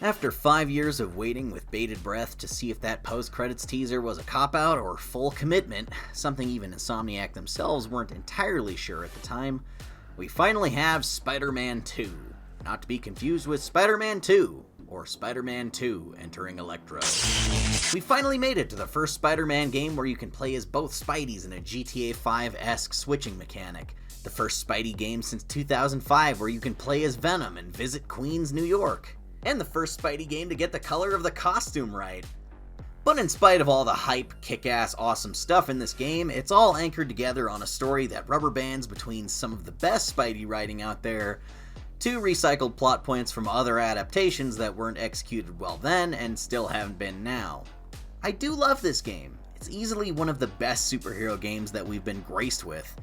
After 5 years of waiting with bated breath to see if that post-credits teaser was a cop-out or full commitment, something even Insomniac themselves weren't entirely sure at the time, we finally have Spider-Man 2. Not to be confused with Spider-Man 2, or Spider-Man 2 Entering Electro. We finally made it to the first Spider-Man game where you can play as both Spideys in a GTA 5-esque switching mechanic. The first Spidey game since 2005 where you can play as Venom and visit Queens, New York. And the first Spidey game to get the color of the costume right. But in spite of all the hype, kick-ass, awesome stuff in this game, it's all anchored together on a story that rubber bands between some of the best Spidey writing out there, two recycled plot points from other adaptations that weren't executed well then and still haven't been now. I do love this game. It's easily one of the best superhero games that we've been graced with.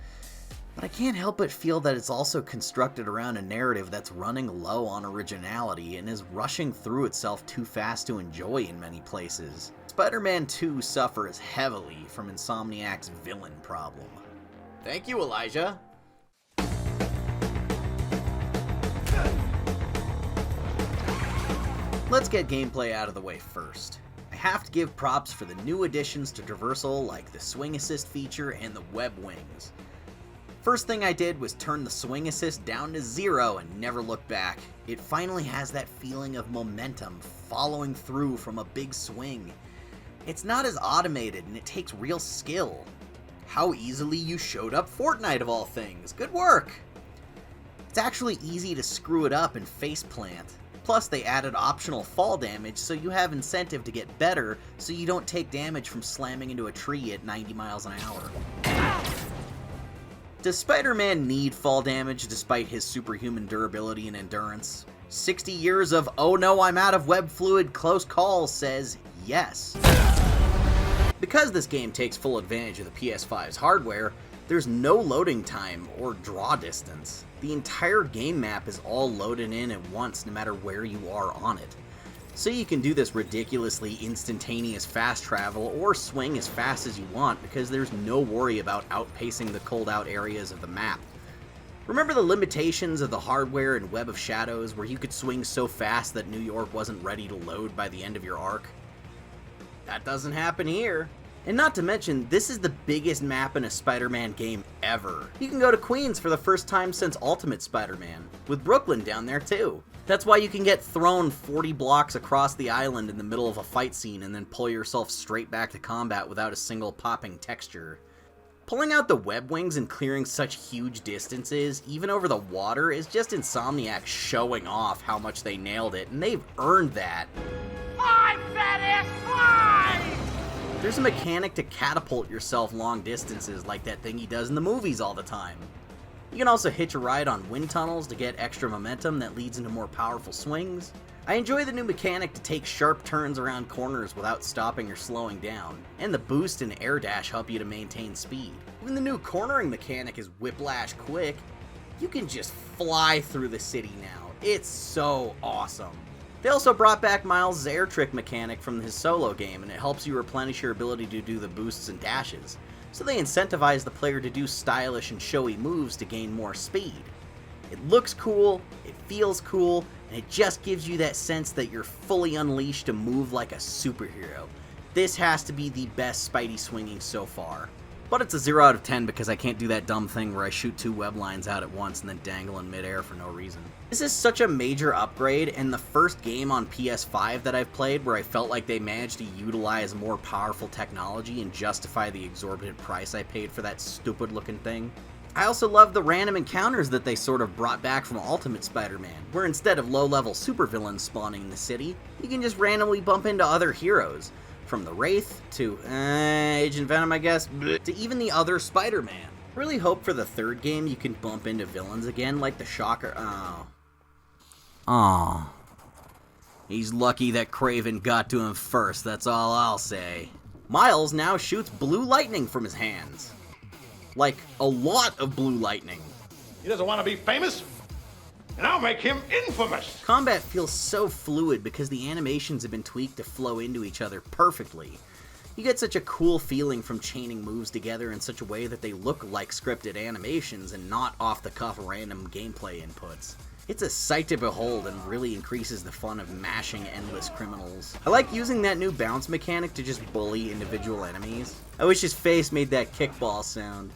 But I can't help but feel that it's also constructed around a narrative that's running low on originality and is rushing through itself too fast to enjoy in many places. Spider-Man 2 suffers heavily from Insomniac's villain problem. Thank you, Elijah. Let's get gameplay out of the way first. I have to give props for the new additions to Traversal like the swing assist feature and the web wings. First thing I did was turn the swing assist down to 0 and never look back. It finally has that feeling of momentum following through from a big swing. It's not as automated and it takes real skill. How easily you showed up Fortnite of all things. Good work! It's actually easy to screw it up and faceplant. Plus they added optional fall damage so you have incentive to get better so you don't take damage from slamming into a tree at 90 miles an hour. Does Spider-Man need fall damage despite his superhuman durability and endurance? 60 years of "oh no, I'm out of web fluid" close calls says yes. Because this game takes full advantage of the PS5's hardware, there's no loading time or draw distance. The entire game map is all loaded in at once no matter where you are on it. So you can do this ridiculously instantaneous fast travel or swing as fast as you want because there's no worry about outpacing the cold out areas of the map. Remember the limitations of the hardware in Web of Shadows where you could swing so fast that New York wasn't ready to load by the end of your arc? That doesn't happen here. And not to mention, this is the biggest map in a Spider-Man game ever. You can go to Queens for the first time since Ultimate Spider-Man, with Brooklyn down there too. That's why you can get thrown 40 blocks across the island in the middle of a fight scene and then pull yourself straight back to combat without a single popping texture. Pulling out the web wings and clearing such huge distances, even over the water, is just Insomniac showing off how much they nailed it, and they've earned that. Fly, Fettis, fly! There's a mechanic to catapult yourself long distances like that thing he does in the movies all the time. You can also hitch a ride on wind tunnels to get extra momentum that leads into more powerful swings. I enjoy the new mechanic to take sharp turns around corners without stopping or slowing down, and the boost and air dash help you to maintain speed. Even the new cornering mechanic is whiplash quick. You can just fly through the city now. It's so awesome. They also brought back Miles' air trick mechanic from his solo game, and it helps you replenish your ability to do the boosts and dashes. So they incentivize the player to do stylish and showy moves to gain more speed. It looks cool, it feels cool, and it just gives you that sense that you're fully unleashed to move like a superhero. This has to be the best Spidey swinging so far. But it's a 0 out of 10 because I can't do that dumb thing where I shoot 2 web lines out at once and then dangle in midair for no reason. This is such a major upgrade, and the first game on PS5 that I've played where I felt like they managed to utilize more powerful technology and justify the exorbitant price I paid for that stupid looking thing. I also love the random encounters that they sort of brought back from Ultimate Spider-Man, where instead of low-level supervillains spawning in the city, you can just randomly bump into other heroes. From the Wraith, to Agent Venom, I guess, to even the other Spider-Man. Really hope for the third game you can bump into villains again, like the Shocker. Oh. He's lucky that Craven got to him first, that's all I'll say. Miles now shoots blue lightning from his hands. Like, a lot of blue lightning. He doesn't want to be famous, and I'll make him infamous! Combat feels so fluid because the animations have been tweaked to flow into each other perfectly. You get such a cool feeling from chaining moves together in such a way that they look like scripted animations and not off-the-cuff random gameplay inputs. It's a sight to behold and really increases the fun of mashing endless criminals. I like using that new bounce mechanic to just bully individual enemies. I wish his face made that kickball sound.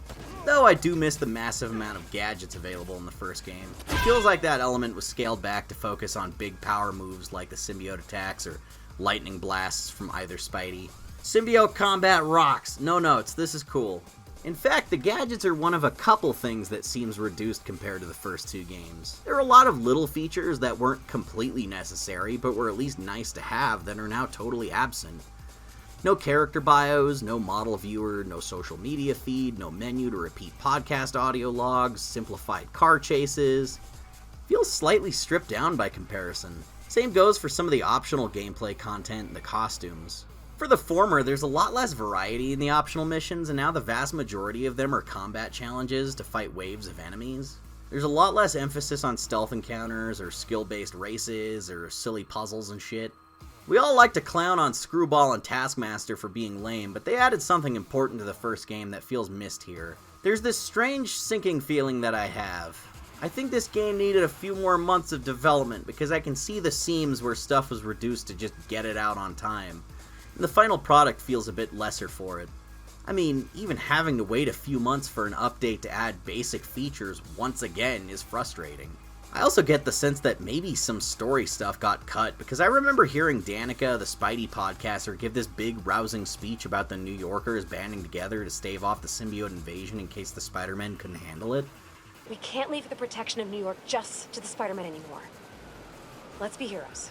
Though I do miss the massive amount of gadgets available in the first game. It feels like that element was scaled back to focus on big power moves like the symbiote attacks or lightning blasts from either Spidey. Symbiote combat rocks! No notes, this is cool. In fact, the gadgets are one of a couple things that seems reduced compared to the first two games. There are a lot of little features that weren't completely necessary, but were at least nice to have that are now totally absent. No character bios, no model viewer, no social media feed, no menu to repeat podcast audio logs, simplified car chases. Feels slightly stripped down by comparison. Same goes for some of the optional gameplay content and the costumes. For the former, there's a lot less variety in the optional missions, and now the vast majority of them are combat challenges to fight waves of enemies. There's a lot less emphasis on stealth encounters, or skill-based races, or silly puzzles and shit. We all like to clown on Screwball and Taskmaster for being lame, but they added something important to the first game that feels missed here. There's this strange sinking feeling that I have. I think this game needed a few more months of development, because I can see the seams where stuff was reduced to just get it out on time. The final product feels a bit lesser for it. I mean, even having to wait a few months for an update to add basic features once again is frustrating. I also get the sense that maybe some story stuff got cut, because I remember hearing Danica, the Spidey podcaster, give this big rousing speech about the New Yorkers banding together to stave off the symbiote invasion in case the Spider-Men couldn't handle it. We can't leave the protection of New York just to the Spider-Men anymore. Let's be heroes.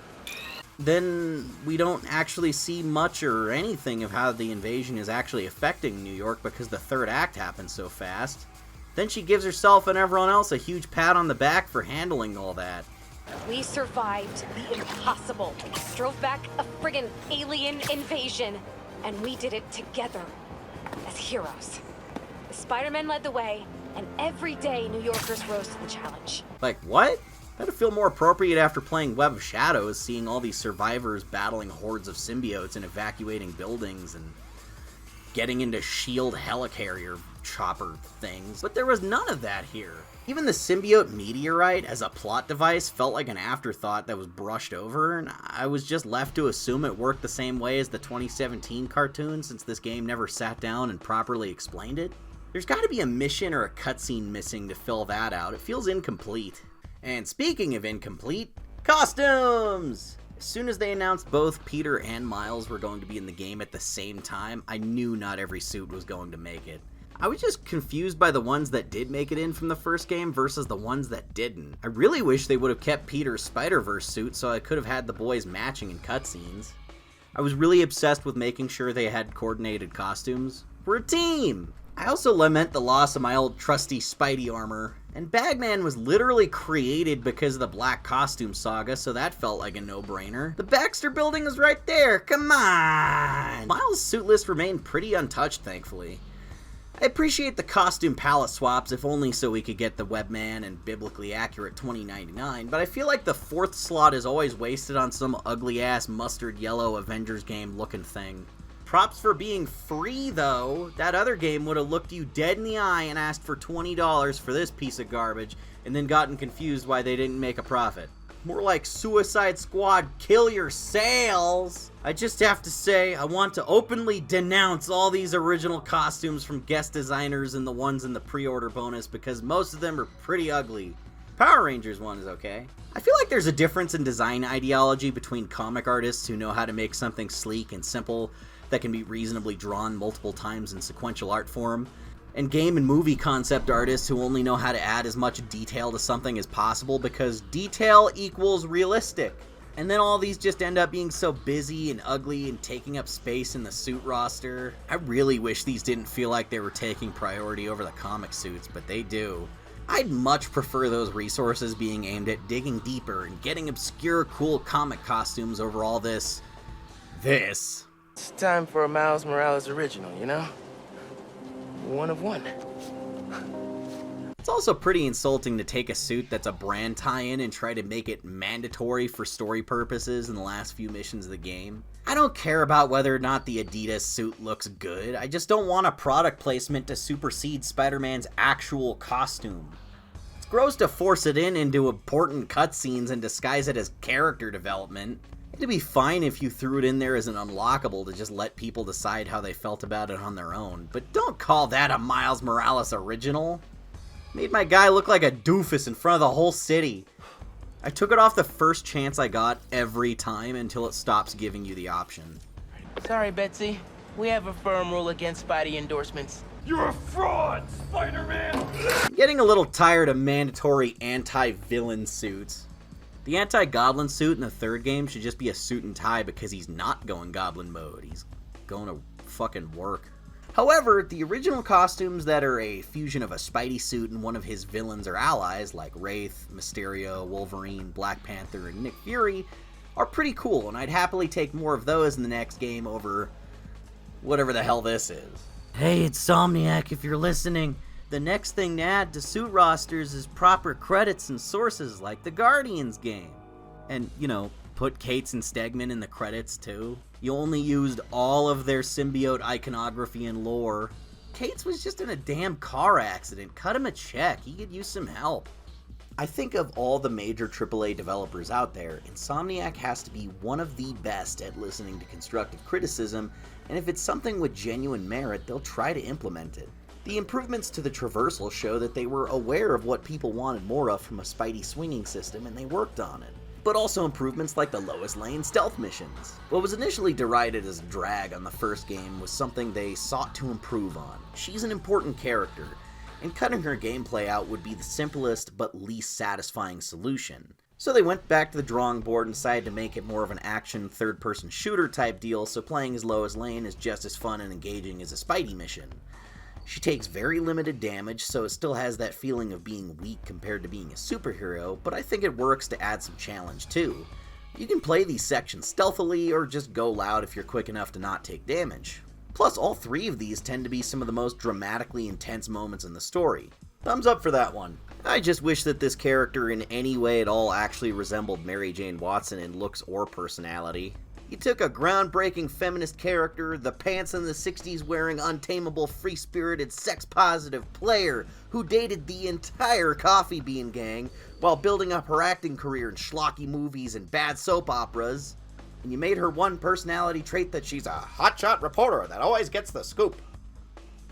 Then we don't actually see much or anything of how the invasion is actually affecting New York because the third act happens so fast. Then she gives herself and everyone else a huge pat on the back for handling all that. We survived the impossible. Drove back a friggin' alien invasion. And we did it together. As heroes. The Spider-Men led the way, and every day New Yorkers rose to the challenge. Like, what? That'd feel more appropriate after playing Web of Shadows, seeing all these survivors battling hordes of symbiotes and evacuating buildings and getting into shield helicarrier chopper things. But there was none of that here. Even the symbiote meteorite as a plot device felt like an afterthought that was brushed over, and I was just left to assume it worked the same way as the 2017 cartoon since this game never sat down and properly explained it. There's gotta be a mission or a cutscene missing to fill that out. It feels incomplete. And speaking of incomplete, costumes! As soon as they announced both Peter and Miles were going to be in the game at the same time, I knew not every suit was going to make it. I was just confused by the ones that did make it in from the first game versus the ones that didn't. I really wish they would have kept Peter's Spider-Verse suit so I could have had the boys matching in cutscenes. I was really obsessed with making sure they had coordinated costumes. We're a team! I also lament the loss of my old trusty Spidey armor, and Bagman was literally created because of the Black Costume Saga, so that felt like a no-brainer. The Baxter building is right there, come on! Miles' suit list remained pretty untouched, thankfully. I appreciate the costume palette swaps, if only so we could get the Webman and biblically accurate 2099, but I feel like the fourth slot is always wasted on some ugly-ass mustard yellow Avengers game looking thing. Props for being free, though. That other game would have looked you dead in the eye and asked for $20 for this piece of garbage, and then gotten confused why they didn't make a profit. More like Suicide Squad, kill your sales! I just have to say, I want to openly denounce all these original costumes from guest designers and the ones in the pre-order bonus, because most of them are pretty ugly. Power Rangers one is okay. I feel like there's a difference in design ideology between comic artists who know how to make something sleek and simple that can be reasonably drawn multiple times in sequential art form, and game and movie concept artists who only know how to add as much detail to something as possible because detail equals realistic. And then all these just end up being so busy and ugly and taking up space in the suit roster. I really wish these didn't feel like they were taking priority over the comic suits, but they do. I'd much prefer those resources being aimed at digging deeper and getting obscure cool comic costumes over all this. It's time for a Miles Morales original, you know? One of one. It's also pretty insulting to take a suit that's a brand tie-in and try to make it mandatory for story purposes in the last few missions of the game. I don't care about whether or not the Adidas suit looks good, I just don't want a product placement to supersede Spider-Man's actual costume. It's gross to force it into important cutscenes and disguise it as character development. It'd be fine if you threw it in there as an unlockable to just let people decide how they felt about it on their own, but don't call that a Miles Morales original. Made my guy look like a doofus in front of the whole city. I took it off the first chance I got every time until it stops giving you the option. Sorry, Betsy. We have a firm rule against Spidey endorsements. You're a fraud, Spider-Man! I'm getting a little tired of mandatory anti-villain suits. The anti-goblin suit in the third game should just be a suit and tie because he's not going goblin mode. He's going to fucking work. However, the original costumes that are a fusion of a Spidey suit and one of his villains or allies, like Wraith, Mysterio, Wolverine, Black Panther, and Nick Fury, are pretty cool, and I'd happily take more of those in the next game over whatever the hell this is. Hey, it's Insomniac, if you're listening. The next thing to add to suit rosters is proper credits and sources like the Guardians game. And, put Cates and Stegman in the credits too. You only used all of their symbiote iconography and lore. Cates was just in a damn car accident. Cut him a check. He could use some help. I think of all the major AAA developers out there, Insomniac has to be one of the best at listening to constructive criticism, and if it's something with genuine merit, they'll try to implement it. The improvements to the traversal show that they were aware of what people wanted more of from a Spidey swinging system, and they worked on it. But also improvements like the Lois Lane stealth missions. What was initially derided as a drag on the first game was something they sought to improve on. She's an important character, and cutting her gameplay out would be the simplest but least satisfying solution. So they went back to the drawing board and decided to make it more of an action third-person shooter type deal, so playing as Lois Lane is just as fun and engaging as a Spidey mission. She takes very limited damage, so it still has that feeling of being weak compared to being a superhero, but I think it works to add some challenge too. You can play these sections stealthily, or just go loud if you're quick enough to not take damage. Plus, all three of these tend to be some of the most dramatically intense moments in the story. Thumbs up for that one. I just wish that this character in any way at all actually resembled Mary Jane Watson in looks or personality. You took a groundbreaking feminist character, the pants in the 60s wearing untamable, free-spirited, sex-positive player who dated the entire Coffee Bean gang while building up her acting career in schlocky movies and bad soap operas, and you made her one personality trait that she's a hotshot reporter that always gets the scoop.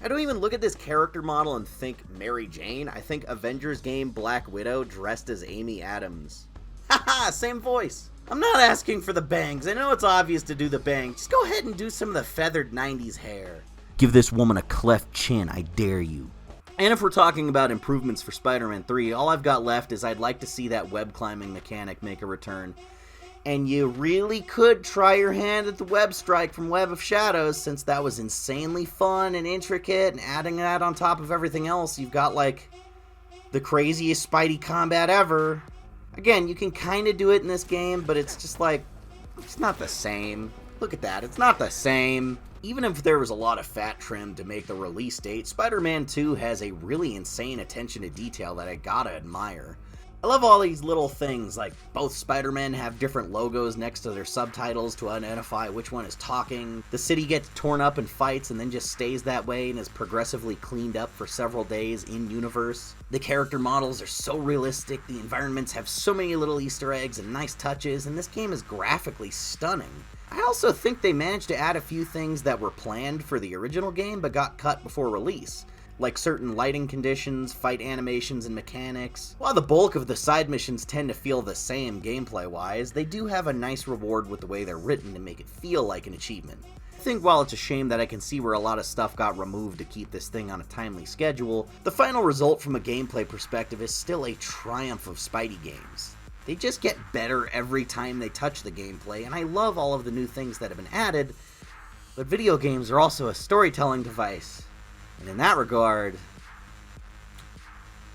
I don't even look at this character model and think Mary Jane. I think Avengers game Black Widow dressed as Amy Adams. Haha, same voice. I'm not asking for the bangs. I know it's obvious to do the bangs. Just go ahead and do some of the feathered 90s hair. Give this woman a cleft chin, I dare you. And if we're talking about improvements for Spider-Man 3, all I've got left is I'd like to see that web climbing mechanic make a return. And you really could try your hand at the web strike from Web of Shadows, since that was insanely fun and intricate, and adding that on top of everything else, you've got like the craziest Spidey combat ever. Again, you can kind of do it in this game, but it's just like, it's not the same. Look at that, it's not the same. Even if there was a lot of fat trimmed to make the release date, Spider-Man 2 has a really insane attention to detail that I gotta admire. I love all these little things, like both Spider-Men have different logos next to their subtitles to identify which one is talking. The city gets torn up in fights and then just stays that way and is progressively cleaned up for several days in-universe. The character models are so realistic, the environments have so many little Easter eggs and nice touches, and this game is graphically stunning. I also think they managed to add a few things that were planned for the original game but got cut before release, like certain lighting conditions, fight animations, and mechanics. While the bulk of the side missions tend to feel the same gameplay-wise, they do have a nice reward with the way they're written to make it feel like an achievement. I think while it's a shame that I can see where a lot of stuff got removed to keep this thing on a timely schedule, the final result from a gameplay perspective is still a triumph of Spidey games. They just get better every time they touch the gameplay, and I love all of the new things that have been added, but video games are also a storytelling device. And in that regard,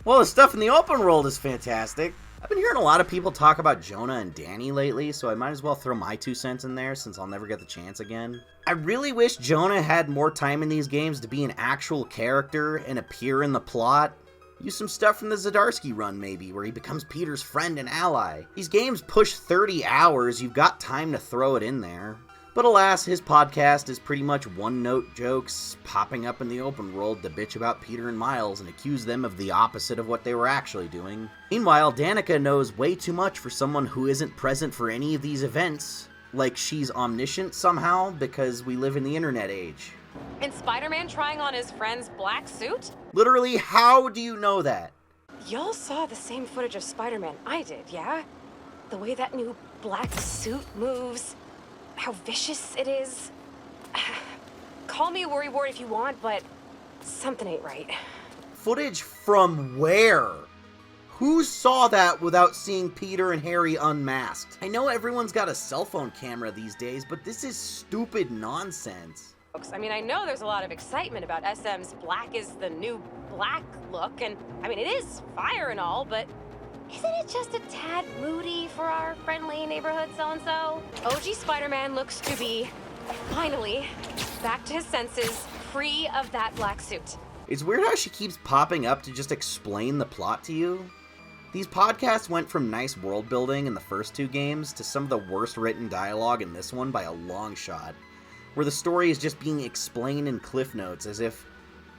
well, the stuff in the open world is fantastic. I've been hearing a lot of people talk about Jonah and Danny lately, so I might as well throw my 2 cents in there since I'll never get the chance again. I really wish Jonah had more time in these games to be an actual character and appear in the plot. Use some stuff from the Zdarsky run, maybe, where he becomes Peter's friend and ally. These games push 30 hours, you've got time to throw it in there. But alas, his podcast is pretty much one-note jokes popping up in the open world to bitch about Peter and Miles and accuse them of the opposite of what they were actually doing. Meanwhile, Danica knows way too much for someone who isn't present for any of these events. Like she's omniscient somehow, because we live in the internet age. And Spider-Man trying on his friend's black suit? Literally, how do you know that? Y'all saw the same footage of Spider-Man I did, yeah? The way that new black suit moves, how vicious it is. Call me a worrywart if you want, but something ain't right. Footage from where? Who saw that without seeing Peter and Harry unmasked? I know everyone's got a cell phone camera these days, but this is stupid nonsense. I mean, I know there's a lot of excitement about SM's black is the new black look, and I mean, it is fire and all, but isn't it just a tad moody for our friendly neighborhood so-and-so? OG Spider-Man looks to be, finally, back to his senses, free of that black suit. It's weird how she keeps popping up to just explain the plot to you. These podcasts went from nice world building in the first two games to some of the worst written dialogue in this one by a long shot, where the story is just being explained in cliff notes as if,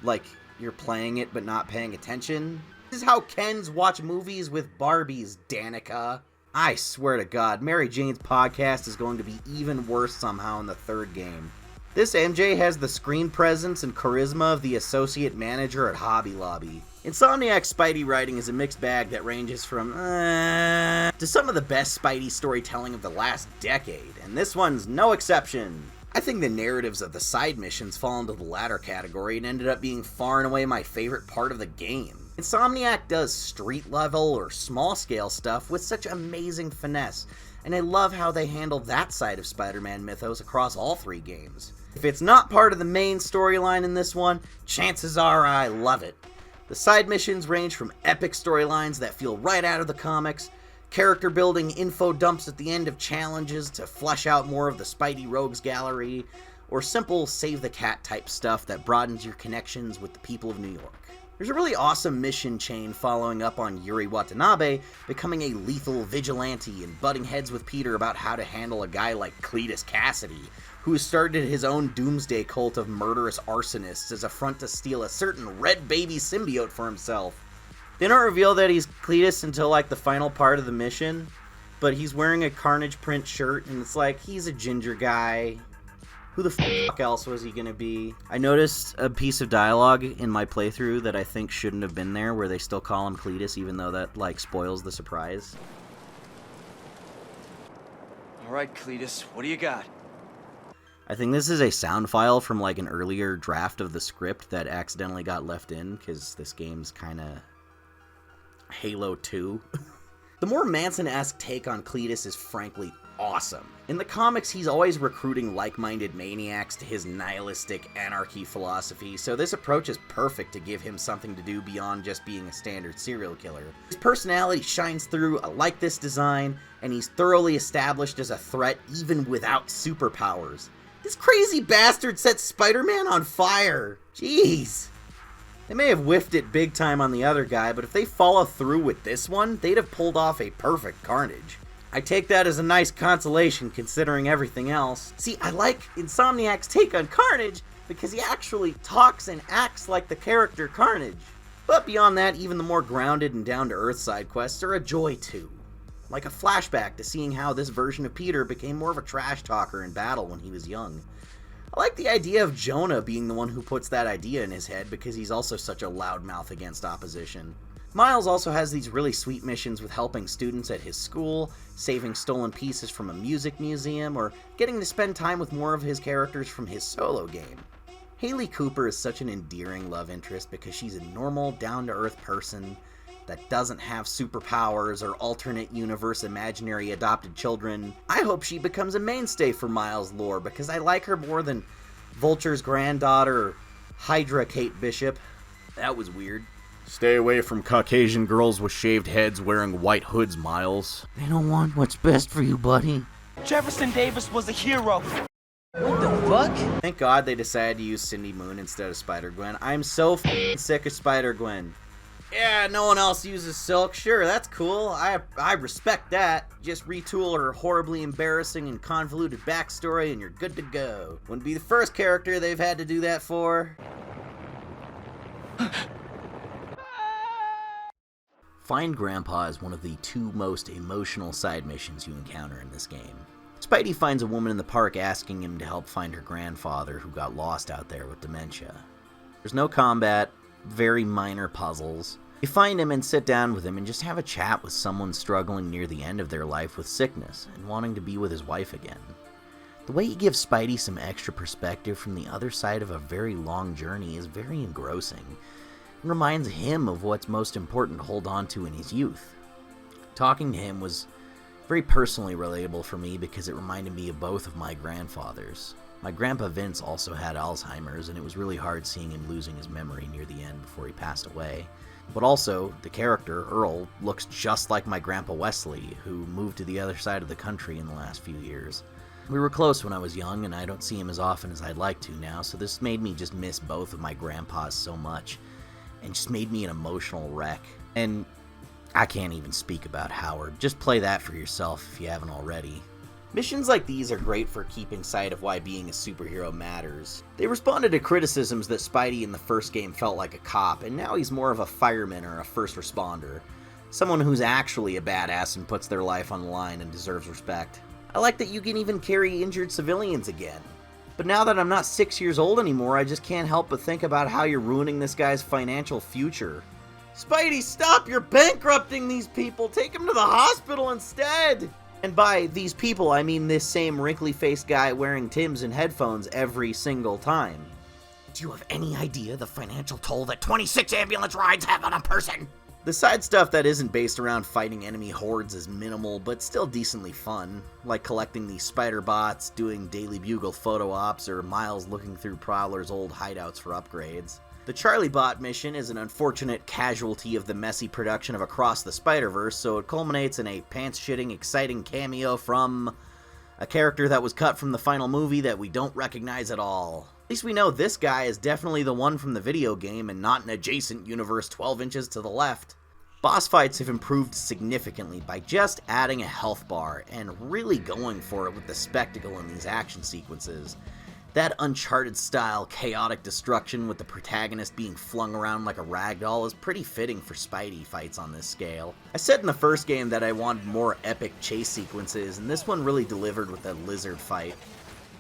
like, you're playing it but not paying attention. This is how Kens watch movies with Barbies, Danica. I swear to God, Mary Jane's podcast is going to be even worse somehow in the third game. This MJ has the screen presence and charisma of the associate manager at Hobby Lobby. Insomniac's Spidey writing is a mixed bag that ranges from to some of the best Spidey storytelling of the last decade, and this one's no exception. I think the narratives of the side missions fall into the latter category and ended up being far and away my favorite part of the game. Insomniac does street level or small scale stuff with such amazing finesse, and I love how they handle that side of Spider-Man mythos across all three games. If it's not part of the main storyline in this one, chances are I love it. The side missions range from epic storylines that feel right out of the comics, character building info dumps at the end of challenges to flesh out more of the Spidey Rogues gallery, or simple save the cat type stuff that broadens your connections with the people of New York. There's a really awesome mission chain following up on Yuri Watanabe becoming a lethal vigilante and butting heads with Peter about how to handle a guy like Cletus Cassidy, who has started his own doomsday cult of murderous arsonists as a front to steal a certain red baby symbiote for himself. They don't reveal that he's Cletus until, like, the final part of the mission, but he's wearing a Carnage print shirt, and it's like, he's a ginger guy. Who the fuck else was he gonna be? I noticed a piece of dialogue in my playthrough that I think shouldn't have been there, where they still call him Cletus, even though that, like, spoils the surprise. Alright, Cletus, what do you got? I think this is a sound file from, like, an earlier draft of the script that accidentally got left in, because this game's kinda Halo 2. The more Manson-esque take on Cletus is frankly awesome. In the comics, he's always recruiting like-minded maniacs to his nihilistic anarchy philosophy, so this approach is perfect to give him something to do beyond just being a standard serial killer. His personality shines through. I like this design, and he's thoroughly established as a threat even without superpowers. This crazy bastard sets Spider-Man on fire. Jeez. They may have whiffed it big time on the other guy, but if they follow through with this one, they'd have pulled off a perfect Carnage. I take that as a nice consolation considering everything else. See, I like Insomniac's take on Carnage because he actually talks and acts like the character Carnage. But beyond that, even the more grounded and down-to-earth side quests are a joy too. Like a flashback to seeing how this version of Peter became more of a trash talker in battle when he was young. I like the idea of Jonah being the one who puts that idea in his head because he's also such a loudmouth against opposition. Miles also has these really sweet missions with helping students at his school, saving stolen pieces from a music museum, or getting to spend time with more of his characters from his solo game. Haley Cooper is such an endearing love interest because she's a normal, down-to-earth person that doesn't have superpowers or alternate universe imaginary adopted children. I hope she becomes a mainstay for Miles' lore because I like her more than Vulture's granddaughter, Hydra Kate Bishop. That was weird. Stay away from Caucasian girls with shaved heads wearing white hoods, Miles. They don't want what's best for you, buddy. Jefferson Davis was a hero. What the fuck? Thank God they decided to use Cindy Moon instead of Spider-Gwen. I'm so f***ing sick of Spider-Gwen. Yeah, no one else uses silk. Sure, that's cool. I respect that. Just retool her horribly embarrassing and convoluted backstory and you're good to go. Wouldn't be the first character they've had to do that for. Find Grandpa is one of the 2 most emotional side missions you encounter in this game. Spidey finds a woman in the park asking him to help find her grandfather who got lost out there with dementia. There's no combat, very minor puzzles. You find him and sit down with him and just have a chat with someone struggling near the end of their life with sickness and wanting to be with his wife again. The way he gives Spidey some extra perspective from the other side of a very long journey is very engrossing. It reminds him of what's most important to hold on to in his youth. Talking to him was very personally relatable for me because it reminded me of both of my grandfathers. My grandpa Vince also had Alzheimer's, and it was really hard seeing him losing his memory near the end before he passed away. But also, the character, Earl, looks just like my grandpa Wesley, who moved to the other side of the country in the last few years. We were close when I was young, and I don't see him as often as I'd like to now, so this made me just miss both of my grandpas so much, and just made me an emotional wreck. And I can't even speak about Howard. Just play that for yourself if you haven't already. Missions like these are great for keeping sight of why being a superhero matters. They responded to criticisms that Spidey in the first game felt like a cop, and now he's more of a fireman or a first responder. Someone who's actually a badass and puts their life on the line and deserves respect. I like that you can even carry injured civilians again. But now that I'm not 6 years old anymore, I just can't help but think about how you're ruining this guy's financial future. Spidey, stop! You're bankrupting these people! Take them to the hospital instead! And by these people, I mean this same wrinkly-faced guy wearing Timbs and headphones every single time. Do you have any idea the financial toll that 26 ambulance rides have on a person? The side stuff that isn't based around fighting enemy hordes is minimal, but still decently fun, like collecting these spider bots, doing Daily Bugle photo ops, or Miles looking through Prowler's old hideouts for upgrades. The Charlie Bot mission is an unfortunate casualty of the messy production of Across the Spider-Verse, so it culminates in a pants-shitting, exciting cameo from a character that was cut from the final movie that we don't recognize at all. At least we know this guy is definitely the one from the video game and not an adjacent universe 12 inches to the left. Boss fights have improved significantly by just adding a health bar and really going for it with the spectacle in these action sequences. That Uncharted-style chaotic destruction with the protagonist being flung around like a ragdoll is pretty fitting for Spidey fights on this scale. I said in the first game that I wanted more epic chase sequences, and this one really delivered with that lizard fight.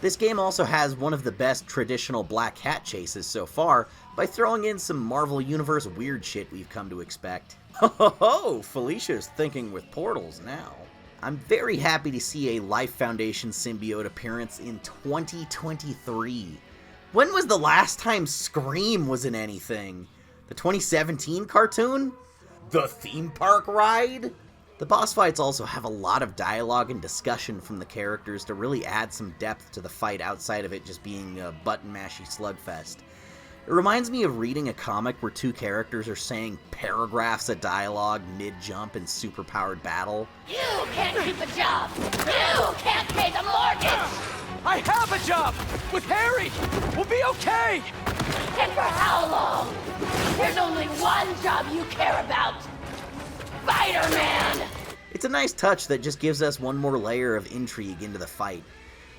This game also has one of the best traditional Black Cat chases so far by throwing in some Marvel Universe weird shit we've come to expect. Ho ho ho! Felicia's thinking with portals now. I'm very happy to see a Life Foundation symbiote appearance in 2023. When was the last time Scream was in anything? The 2017 cartoon? The theme park ride? The boss fights also have a lot of dialogue and discussion from the characters to really add some depth to the fight outside of it just being a button-mashy slugfest. It reminds me of reading a comic where 2 characters are saying paragraphs of dialogue mid-jump in superpowered battle. You can't keep a job! You can't pay the mortgage! I have a job! With Harry! We'll be okay! And for how long? There's only one job you care about! Spider-Man! It's a nice touch that just gives us one more layer of intrigue into the fight.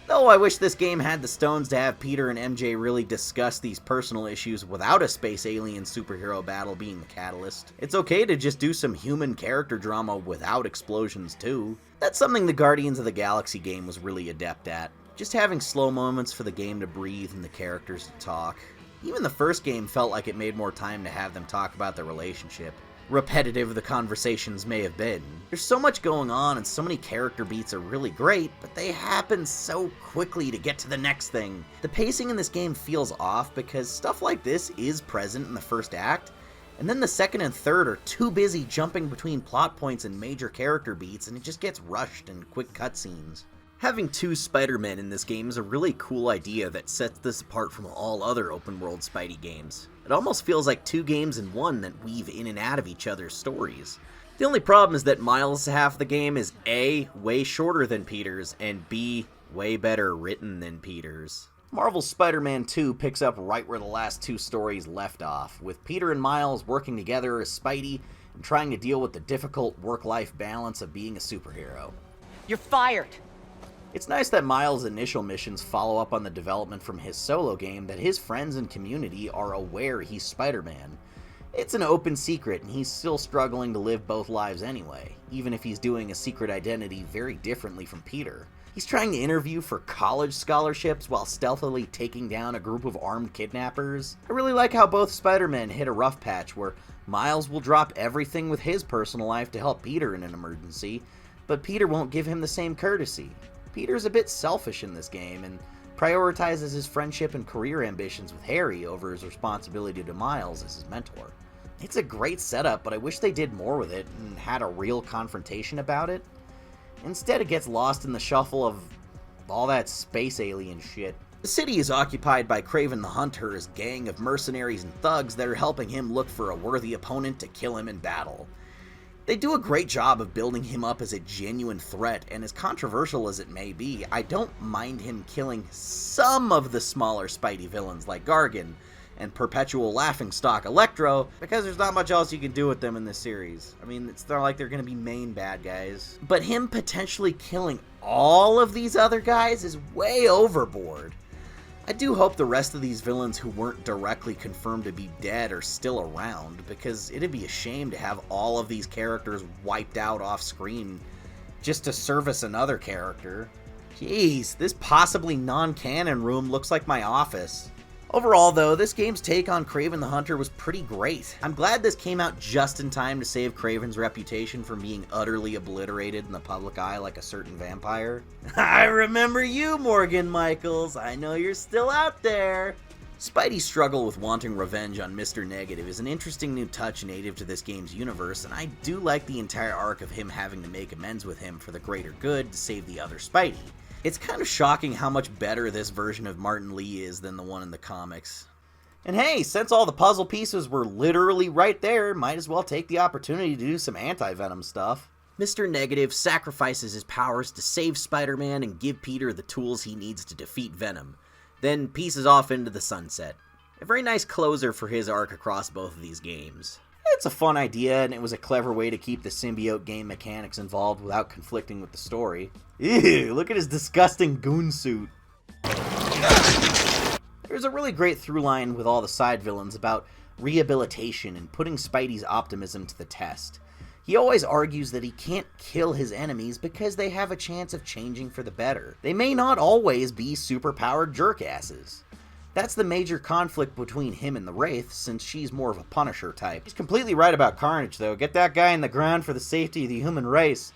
Though I wish this game had the stones to have Peter and MJ really discuss these personal issues without a space alien superhero battle being the catalyst. It's okay to just do some human character drama without explosions too. That's something the Guardians of the Galaxy game was really adept at. Just having slow moments for the game to breathe and the characters to talk. Even the first game felt like it made more time to have them talk about their relationship. Repetitive the conversations may have been. There's so much going on and so many character beats are really great, but they happen so quickly to get to the next thing. The pacing in this game feels off because stuff like this is present in the first act, and then the second and third are too busy jumping between plot points and major character beats, and it just gets rushed in quick cutscenes. Having 2 Spider-Men in this game is a really cool idea that sets this apart from all other open-world Spidey games. It almost feels like 2 games in one that weave in and out of each other's stories. The only problem is that Miles' half of the game is A, way shorter than Peter's, and B, way better written than Peter's. Marvel's Spider-Man 2 picks up right where the last two stories left off, with Peter and Miles working together as Spidey and trying to deal with the difficult work-life balance of being a superhero. You're fired. It's nice that Miles' initial missions follow up on the development from his solo game that his friends and community are aware he's Spider-Man. It's an open secret, and he's still struggling to live both lives anyway, even if he's doing a secret identity very differently from Peter. He's trying to interview for college scholarships while stealthily taking down a group of armed kidnappers. I really like how both Spider-Men hit a rough patch where Miles will drop everything with his personal life to help Peter in an emergency, but Peter won't give him the same courtesy. Peter's a bit selfish in this game and prioritizes his friendship and career ambitions with Harry over his responsibility to Miles as his mentor. It's a great setup, but I wish they did more with it and had a real confrontation about it. Instead, it gets lost in the shuffle of all that space alien shit. The city is occupied by Kraven the Hunter's gang of mercenaries and thugs that are helping him look for a worthy opponent to kill him in battle. They do a great job of building him up as a genuine threat, and as controversial as it may be, I don't mind him killing some of the smaller Spidey villains like Gargan and Perpetual Laughingstock Electro, because there's not much else you can do with them in this series. I mean, it's not like they're going to be main bad guys. But him potentially killing all of these other guys is way overboard. I do hope the rest of these villains who weren't directly confirmed to be dead are still around, because it'd be a shame to have all of these characters wiped out off screen just to service another character. Jeez, this possibly non-canon room looks like my office. Overall, though, this game's take on Kraven the Hunter was pretty great. I'm glad this came out just in time to save Kraven's reputation from being utterly obliterated in the public eye like a certain vampire. I remember you, Morgan Michaels. I know you're still out there. Spidey's struggle with wanting revenge on Mr. Negative is an interesting new touch native to this game's universe, and I do like the entire arc of him having to make amends with him for the greater good to save the other Spidey. It's kind of shocking how much better this version of Martin Lee is than the one in the comics. And hey, since all the puzzle pieces were literally right there, might as well take the opportunity to do some anti-Venom stuff. Mr. Negative sacrifices his powers to save Spider-Man and give Peter the tools he needs to defeat Venom, then pieces off into the sunset. A very nice closer for his arc across both of these games. It's a fun idea, and it was a clever way to keep the symbiote game mechanics involved without conflicting with the story. Ew, look at his disgusting goon suit. There's a really great through line with all the side villains about rehabilitation and putting Spidey's optimism to the test. He always argues that he can't kill his enemies because they have a chance of changing for the better. They may not always be superpowered jerkasses. That's the major conflict between him and the Wraith, since she's more of a Punisher type. He's completely right about Carnage, though. Get that guy in the ground for the safety of the human race.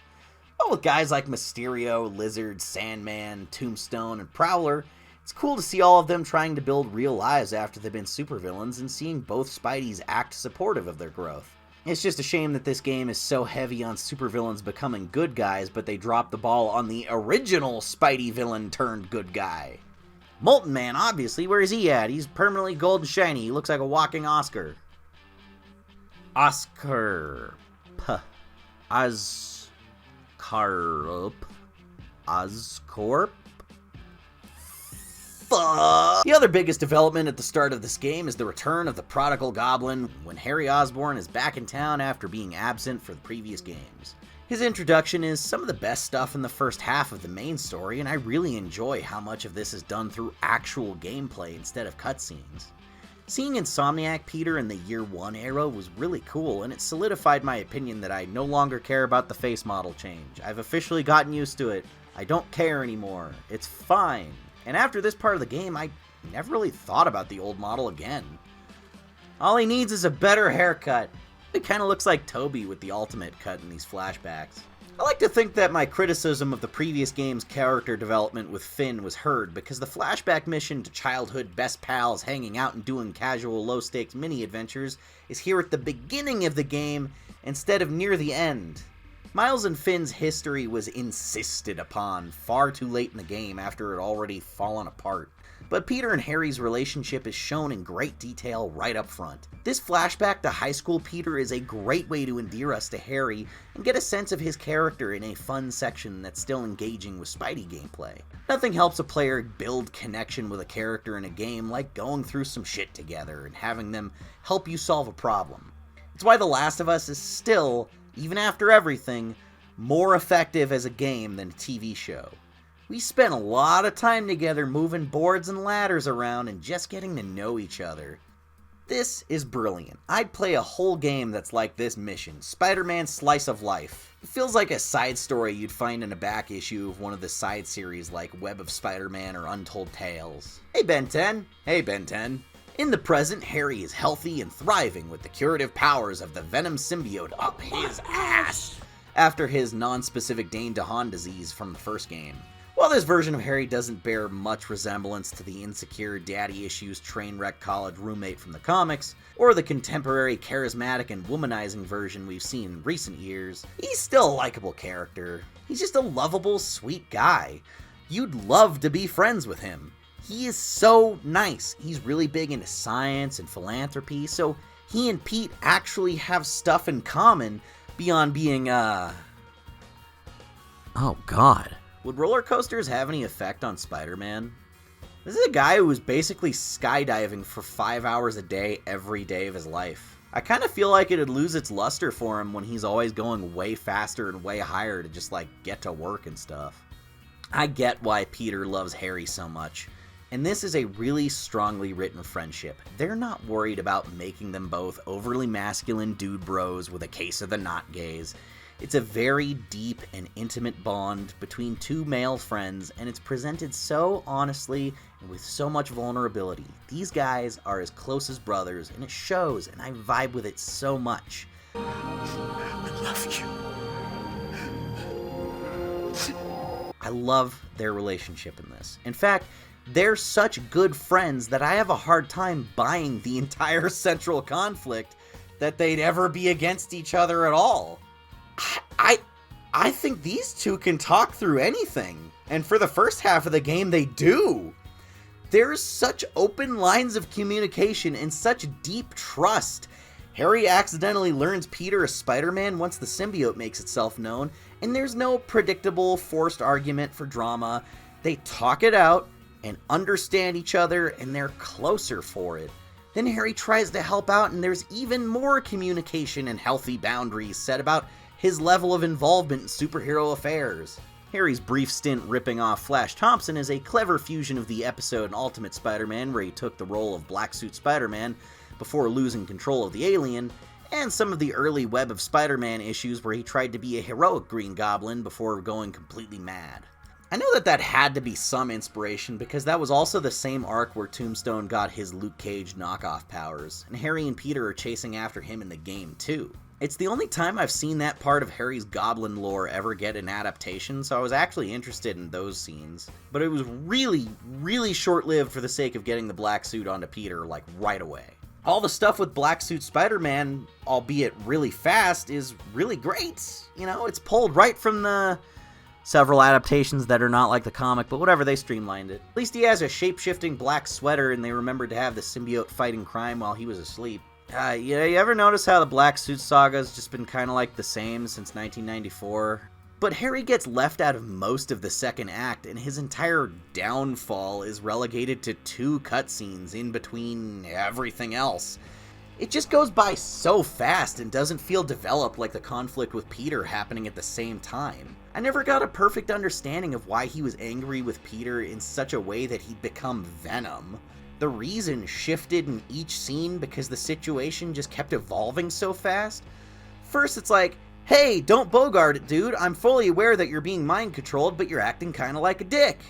Well, with guys like Mysterio, Lizard, Sandman, Tombstone, and Prowler, it's cool to see all of them trying to build real lives after they've been supervillains and seeing both Spideys act supportive of their growth. It's just a shame that this game is so heavy on supervillains becoming good guys, but they dropped the ball on the original Spidey villain turned good guy. Molten Man, obviously, where is he at? He's permanently gold and shiny. He looks like a walking Oscar. Oscar. Oscorp? Fuck. The other biggest development at the start of this game is the return of the Prodigal Goblin when Harry Osborn is back in town after being absent for the previous games. His introduction is some of the best stuff in the first half of the main story, and I really enjoy how much of this is done through actual gameplay instead of cutscenes. Seeing Insomniac Peter in the Year 1 era was really cool, and it solidified my opinion that I no longer care about the face model change. I've officially gotten used to it. I don't care anymore. It's fine. And after this part of the game, I never really thought about the old model again. All he needs is a better haircut. It kind of looks like Toby with the ultimate cut in these flashbacks. I like to think that my criticism of the previous game's character development with Finn was heard, because the flashback mission to childhood best pals hanging out and doing casual low-stakes mini-adventures is here at the beginning of the game instead of near the end. Miles and Finn's history was insisted upon far too late in the game after it had already fallen apart. but Peter and Harry's relationship is shown in great detail right up front. This flashback to high school Peter is a great way to endear us to Harry and get a sense of his character in a fun section that's still engaging with Spidey gameplay. Nothing helps a player build connection with a character in a game like going through some shit together and having them help you solve a problem. It's why The Last of Us is still, even after everything, more effective as a game than a TV show. We spent a lot of time together moving boards and ladders around and just getting to know each other. This is brilliant. I'd play a whole game that's like this mission, Spider-Man Slice of Life. It feels like a side story you'd find in a back issue of one of the side series like Web of Spider-Man or Untold Tales. Hey Ben 10. Hey Ben 10. In the present, Harry is healthy and thriving with the curative powers of the Venom symbiote up his ass after his non-specific Dane DeHaan disease from the first game. While this version of Harry doesn't bear much resemblance to the insecure daddy issues train wreck college roommate from the comics, or the contemporary charismatic and womanizing version we've seen in recent years, he's still a likable character. He's just a lovable, sweet guy. You'd love to be friends with him. He is so nice. He's really big into science and philanthropy, so he and Pete actually have stuff in common beyond being, oh god. Would roller coasters have any effect on Spider-Man? This is a guy who was basically skydiving for 5 hours a day every day of his life. I kind of feel like it'd lose its luster for him when he's always going way faster and way higher to just like get to work and stuff. I get why Peter loves Harry so much, and this is a really strongly written friendship. They're not worried about making them both overly masculine dude bros with a case of the not gays. It's a very deep and intimate bond between two male friends, and it's presented so honestly and with so much vulnerability. These guys are as close as brothers, and it shows, and I vibe with it so much. I love you. I love their relationship in this. In fact, they're such good friends that I have a hard time buying the entire central conflict that they'd ever be against each other at all. I think these two can talk through anything, and for the first half of the game they do. There's such open lines of communication and such deep trust. Harry accidentally learns Peter is Spider-Man once the symbiote makes itself known, and there's no predictable forced argument for drama. They talk it out and understand each other, and they're closer for it. Then Harry tries to help out, and there's even more communication and healthy boundaries set about his level of involvement in superhero affairs. Harry's brief stint ripping off Flash Thompson is a clever fusion of the episode in Ultimate Spider-Man where he took the role of Black Suit Spider-Man before losing control of the alien, and some of the early Web of Spider-Man issues where he tried to be a heroic Green Goblin before going completely mad. I know that had to be some inspiration because that was also the same arc where Tombstone got his Luke Cage knockoff powers, and Harry and Peter are chasing after him in the game too. It's the only time I've seen that part of Harry's Goblin lore ever get an adaptation, so I was actually interested in those scenes. But it was really, really short-lived for the sake of getting the black suit onto Peter, like, right away. All the stuff with Black Suit Spider-Man, albeit really fast, is really great. You know, it's pulled right from the several adaptations that are not like the comic, but whatever, they streamlined it. At least he has a shape-shifting black sweater, and they remembered to have the symbiote fighting crime while he was asleep. You ever notice how the Black Suit saga's just been kind of like the same since 1994? But Harry gets left out of most of the second act, and his entire downfall is relegated to 2 cutscenes in between everything else. It just goes by so fast and doesn't feel developed like the conflict with Peter happening at the same time. I never got a perfect understanding of why he was angry with Peter in such a way that he'd become Venom. The reason shifted in each scene because the situation just kept evolving so fast. First it's like, hey, don't bogart it, dude. I'm fully aware that you're being mind controlled, but you're acting kind of like a dick.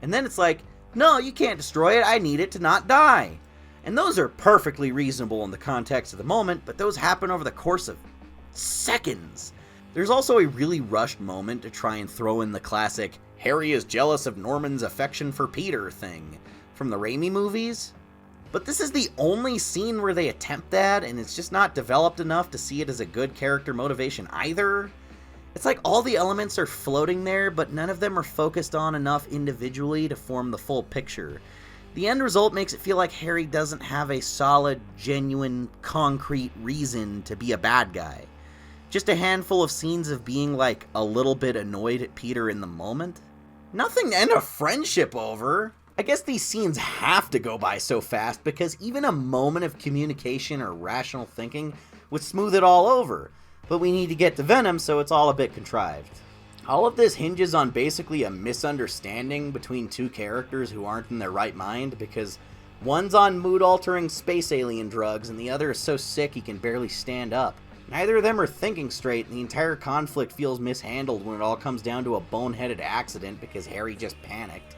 And then it's like, no, you can't destroy it. I need it to not die. And those are perfectly reasonable in the context of the moment, but those happen over the course of seconds. There's also a really rushed moment to try and throw in the classic, Harry is jealous of Norman's affection for Peter thing from the Raimi movies. But this is the only scene where they attempt that, and it's just not developed enough to see it as a good character motivation either. It's like all the elements are floating there, but none of them are focused on enough individually to form the full picture. The end result makes it feel like Harry doesn't have a solid, genuine, concrete reason to be a bad guy. Just a handful of scenes of being, like, a little bit annoyed at Peter in the moment. Nothing to end a friendship over. I guess these scenes have to go by so fast because even a moment of communication or rational thinking would smooth it all over. But we need to get to Venom, so it's all a bit contrived. All of this hinges on basically a misunderstanding between two characters who aren't in their right mind, because one's on mood-altering space alien drugs and the other is so sick he can barely stand up. Neither of them are thinking straight, and the entire conflict feels mishandled when it all comes down to a boneheaded accident because Harry just panicked.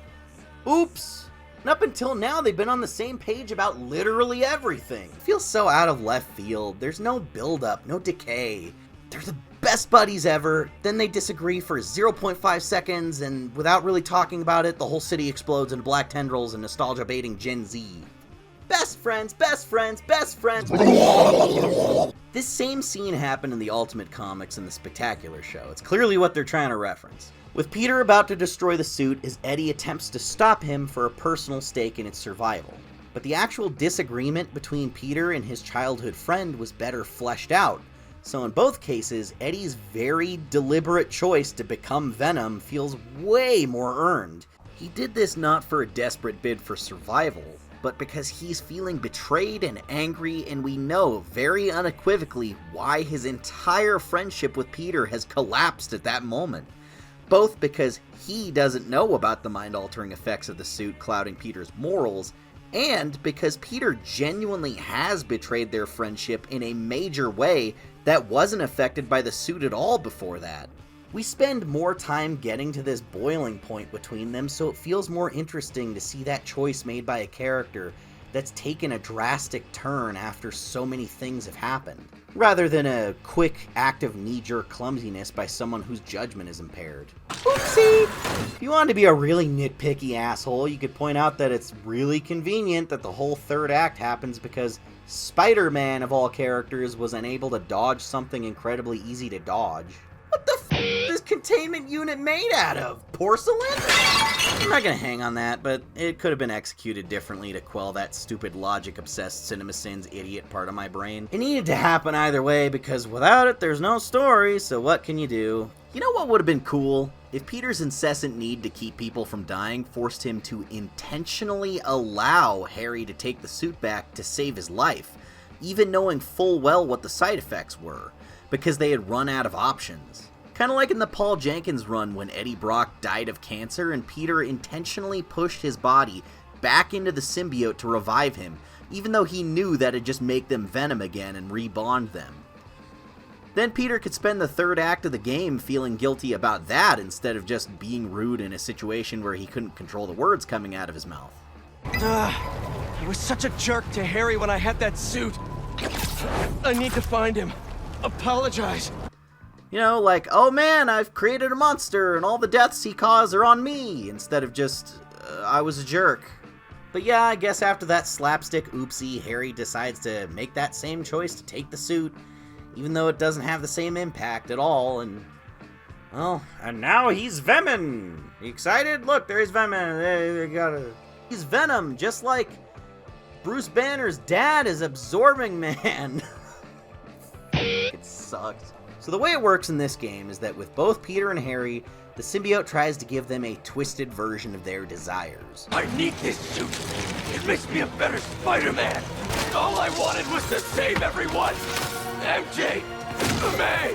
Oops! And up until now, they've been on the same page about literally everything. It feels so out of left field. There's no build-up, no decay. They're the best buddies ever, then they disagree for 0.5 seconds, and without really talking about it, the whole city explodes into black tendrils and nostalgia-baiting Gen Z. Best friends, best friends, best friends! This same scene happened in the Ultimate Comics in the Spectacular show. It's clearly what they're trying to reference. With Peter about to destroy the suit, as Eddie attempts to stop him for a personal stake in its survival. But the actual disagreement between Peter and his childhood friend was better fleshed out. So in both cases, Eddie's very deliberate choice to become Venom feels way more earned. He did this not for a desperate bid for survival, but because he's feeling betrayed and angry, and we know very unequivocally why his entire friendship with Peter has collapsed at that moment. Both because he doesn't know about the mind-altering effects of the suit clouding Peter's morals, and because Peter genuinely has betrayed their friendship in a major way that wasn't affected by the suit at all before that. We spend more time getting to this boiling point between them, so it feels more interesting to see that choice made by a character that's taken a drastic turn after so many things have happened, rather than a quick act of knee-jerk clumsiness by someone whose judgment is impaired. Oopsie! If you wanted to be a really nitpicky asshole, you could point out that it's really convenient that the whole third act happens because Spider-Man, of all characters, was unable to dodge something incredibly easy to dodge. What the f*** is this containment unit made out of? Porcelain? I'm not gonna hang on that, but it could have been executed differently to quell that stupid logic-obsessed CinemaSins idiot part of my brain. It needed to happen either way, because without it, there's no story, so what can you do? You know what would have been cool? If Peter's incessant need to keep people from dying forced him to intentionally allow Harry to take the suit back to save his life, even knowing full well what the side effects were, because they had run out of options. Kind of like in the Paul Jenkins run when Eddie Brock died of cancer and Peter intentionally pushed his body back into the symbiote to revive him, even though he knew that'd just make them Venom again and rebond them. Then Peter could spend the third act of the game feeling guilty about that instead of just being rude in a situation where he couldn't control the words coming out of his mouth. I was such a jerk to Harry when I had that suit. I need to find him. Apologize. You know, like, oh man, I've created a monster and all the deaths he caused are on me, instead of just, I was a jerk. But yeah, I guess after that slapstick oopsie, Harry decides to make that same choice to take the suit, even though it doesn't have the same impact at all, and, well, and now he's Venom! You excited? Look, there's Venom. He's Venom, just like Bruce Banner's dad is Absorbing Man. It sucks. So the way it works in this game is that with both Peter and Harry, the symbiote tries to give them a twisted version of their desires. I need this suit. It makes me a better Spider-Man. All I wanted was to save everyone. MJ, May.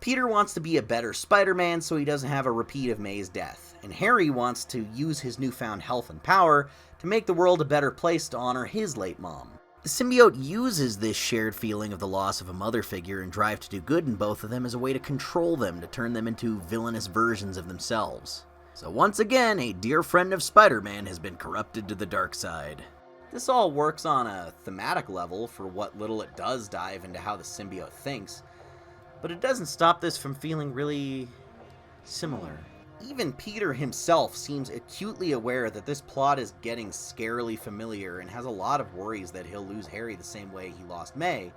Peter wants to be a better Spider-Man so he doesn't have a repeat of May's death, and Harry wants to use his newfound health and power to make the world a better place to honor his late mom. The symbiote uses this shared feeling of the loss of a mother figure and drive to do good in both of them as a way to control them, to turn them into villainous versions of themselves. So once again, a dear friend of Spider-Man has been corrupted to the dark side. This all works on a thematic level for what little it does dive into how the symbiote thinks, but it doesn't stop this from feeling really similar. Even Peter himself seems acutely aware that this plot is getting scarily familiar and has a lot of worries that he'll lose Harry the same way he lost May,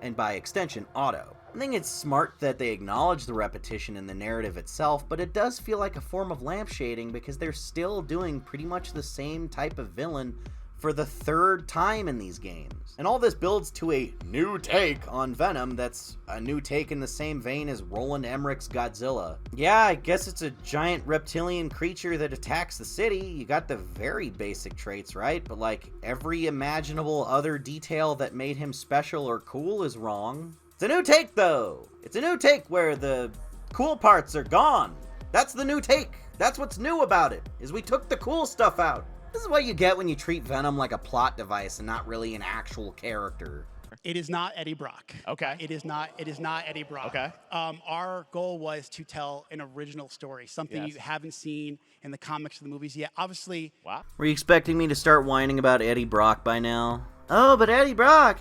and by extension, Otto. I think it's smart that they acknowledge the repetition in the narrative itself, but it does feel like a form of lampshading because they're still doing pretty much the same type of villain for the third time in these games. And all this builds to a new take on Venom that's a new take in the same vein as Roland Emmerich's Godzilla. Yeah, I guess it's a giant reptilian creature that attacks the city. You got the very basic traits, right? But like, every imaginable other detail that made him special or cool is wrong. It's a new take, though. It's a new take where the cool parts are gone. That's the new take. That's what's new about it, is we took the cool stuff out. This is what you get when you treat Venom like a plot device and not really an actual character. It is not Eddie Brock. Okay. It is not Eddie Brock. Okay. Our goal was to tell an original story, something you haven't seen in the comics or the movies yet. Obviously. Wow. Were you expecting me to start whining about Eddie Brock by now? Oh, but Eddie Brock.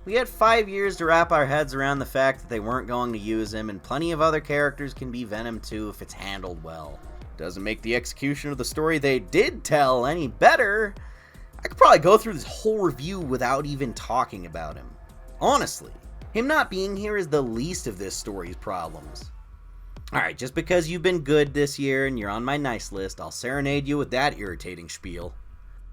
We had 5 years to wrap our heads around the fact that they weren't going to use him, and plenty of other characters can be Venom too if it's handled well. Doesn't make the execution of the story they did tell any better. I could probably go through this whole review without even talking about him. Honestly, him not being here is the least of this story's problems. Alright, just because you've been good this year and you're on my nice list, I'll serenade you with that irritating spiel.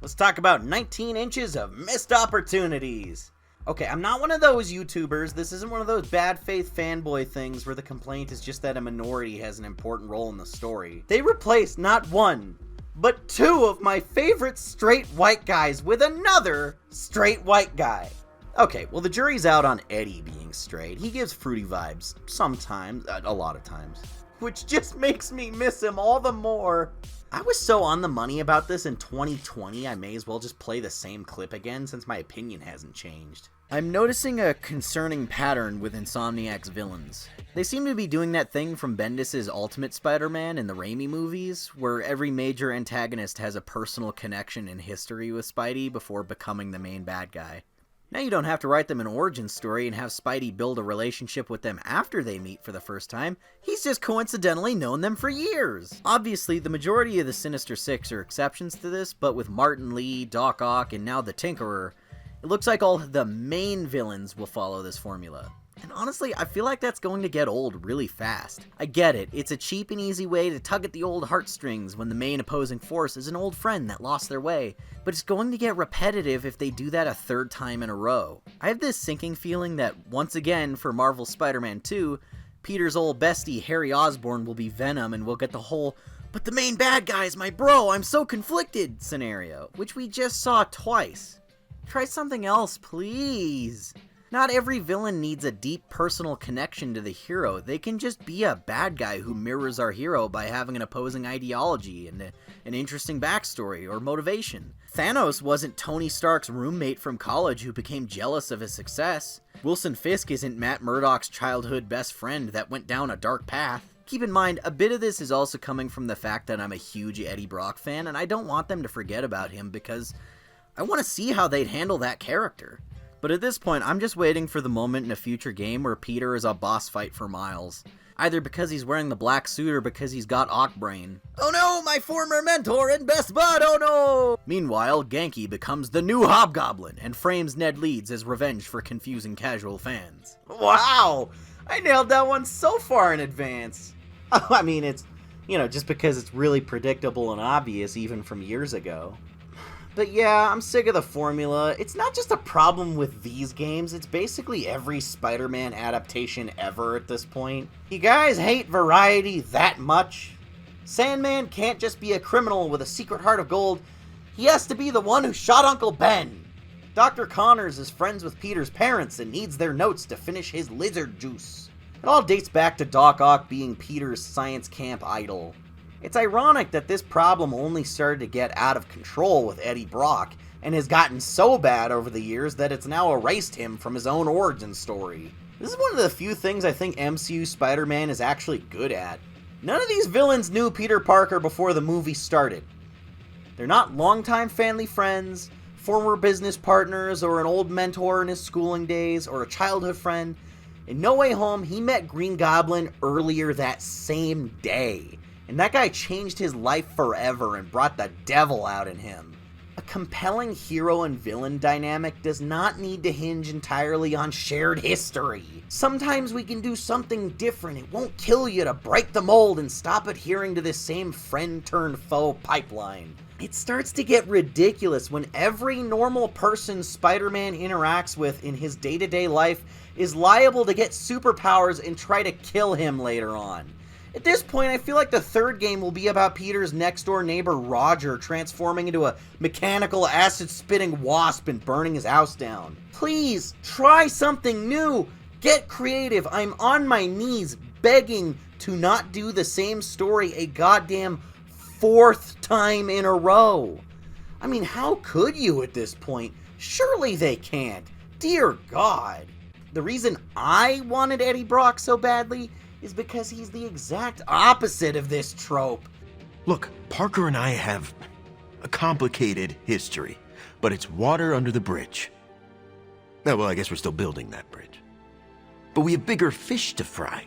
Let's talk about 19 inches of missed opportunities. Okay, I'm not one of those YouTubers. This isn't one of those bad faith fanboy things where the complaint is just that a minority has an important role in the story. They replaced not one, but two of my favorite straight white guys with another straight white guy. Okay, well the jury's out on Eddie being straight. He gives fruity vibes sometimes, a lot of times, which just makes me miss him all the more. I was so on the money about this in 2020, I may as well just play the same clip again since my opinion hasn't changed. I'm noticing a concerning pattern with Insomniac's villains. They seem to be doing that thing from Bendis' Ultimate Spider-Man in the Raimi movies, where every major antagonist has a personal connection in history with Spidey before becoming the main bad guy. Now you don't have to write them an origin story and have Spidey build a relationship with them after they meet for the first time. He's just coincidentally known them for years. Obviously, the majority of the Sinister Six are exceptions to this, but with Martin Lee, Doc Ock, and now the Tinkerer, it looks like all the main villains will follow this formula. And honestly, I feel like that's going to get old really fast. I get it, it's a cheap and easy way to tug at the old heartstrings when the main opposing force is an old friend that lost their way, but it's going to get repetitive if they do that a third time in a row. I have this sinking feeling that, once again, for Marvel's Spider-Man 2, Peter's old bestie Harry Osborn will be Venom and we'll get the whole, "but the main bad guy's my bro, I'm so conflicted" scenario, which we just saw twice. Try something else, please. Not every villain needs a deep personal connection to the hero. They can just be a bad guy who mirrors our hero by having an opposing ideology and an interesting backstory or motivation. Thanos wasn't Tony Stark's roommate from college who became jealous of his success. Wilson Fisk isn't Matt Murdock's childhood best friend that went down a dark path. Keep in mind, a bit of this is also coming from the fact that I'm a huge Eddie Brock fan, and I don't want them to forget about him because I want to see how they'd handle that character. But at this point, I'm just waiting for the moment in a future game where Peter is a boss fight for Miles. Either because he's wearing the black suit or because he's got Ockbrain. Oh no, my former mentor and best bud, oh no! Meanwhile, Genki becomes the new Hobgoblin and frames Ned Leeds as revenge for confusing casual fans. Wow! I nailed that one so far in advance. I mean, it's, just because it's really predictable and obvious even from years ago. But yeah, I'm sick of the formula. It's not just a problem with these games, it's basically every Spider-Man adaptation ever at this point. You guys hate variety that much? Sandman can't just be a criminal with a secret heart of gold. He has to be the one who shot Uncle Ben. Dr. Connors is friends with Peter's parents and needs their notes to finish his lizard juice. It all dates back to Doc Ock being Peter's science camp idol. It's ironic that this problem only started to get out of control with Eddie Brock, and has gotten so bad over the years that it's now erased him from his own origin story. This is one of the few things I think MCU Spider-Man is actually good at. None of these villains knew Peter Parker before the movie started. They're not longtime family friends, former business partners, or an old mentor in his schooling days, or a childhood friend. In No Way Home, he met Green Goblin earlier that same day. And that guy changed his life forever and brought the devil out in him. A compelling hero and villain dynamic does not need to hinge entirely on shared history. Sometimes we can do something different. It won't kill you to break the mold and stop adhering to this same friend-turned-foe pipeline. It starts to get ridiculous when every normal person Spider-Man interacts with in his day-to-day life is liable to get superpowers and try to kill him later on. At this point, I feel like the third game will be about Peter's next-door neighbor Roger transforming into a mechanical acid-spitting wasp and burning his house down. Please, try something new! Get creative! I'm on my knees begging to not do the same story a goddamn 4th time in a row. I mean, how could you at this point? Surely they can't. Dear God. The reason I wanted Eddie Brock so badly is because he's the exact opposite of this trope. Look, Parker and I have a complicated history, but it's water under the bridge. Well, I guess we're still building that bridge. But we have bigger fish to fry.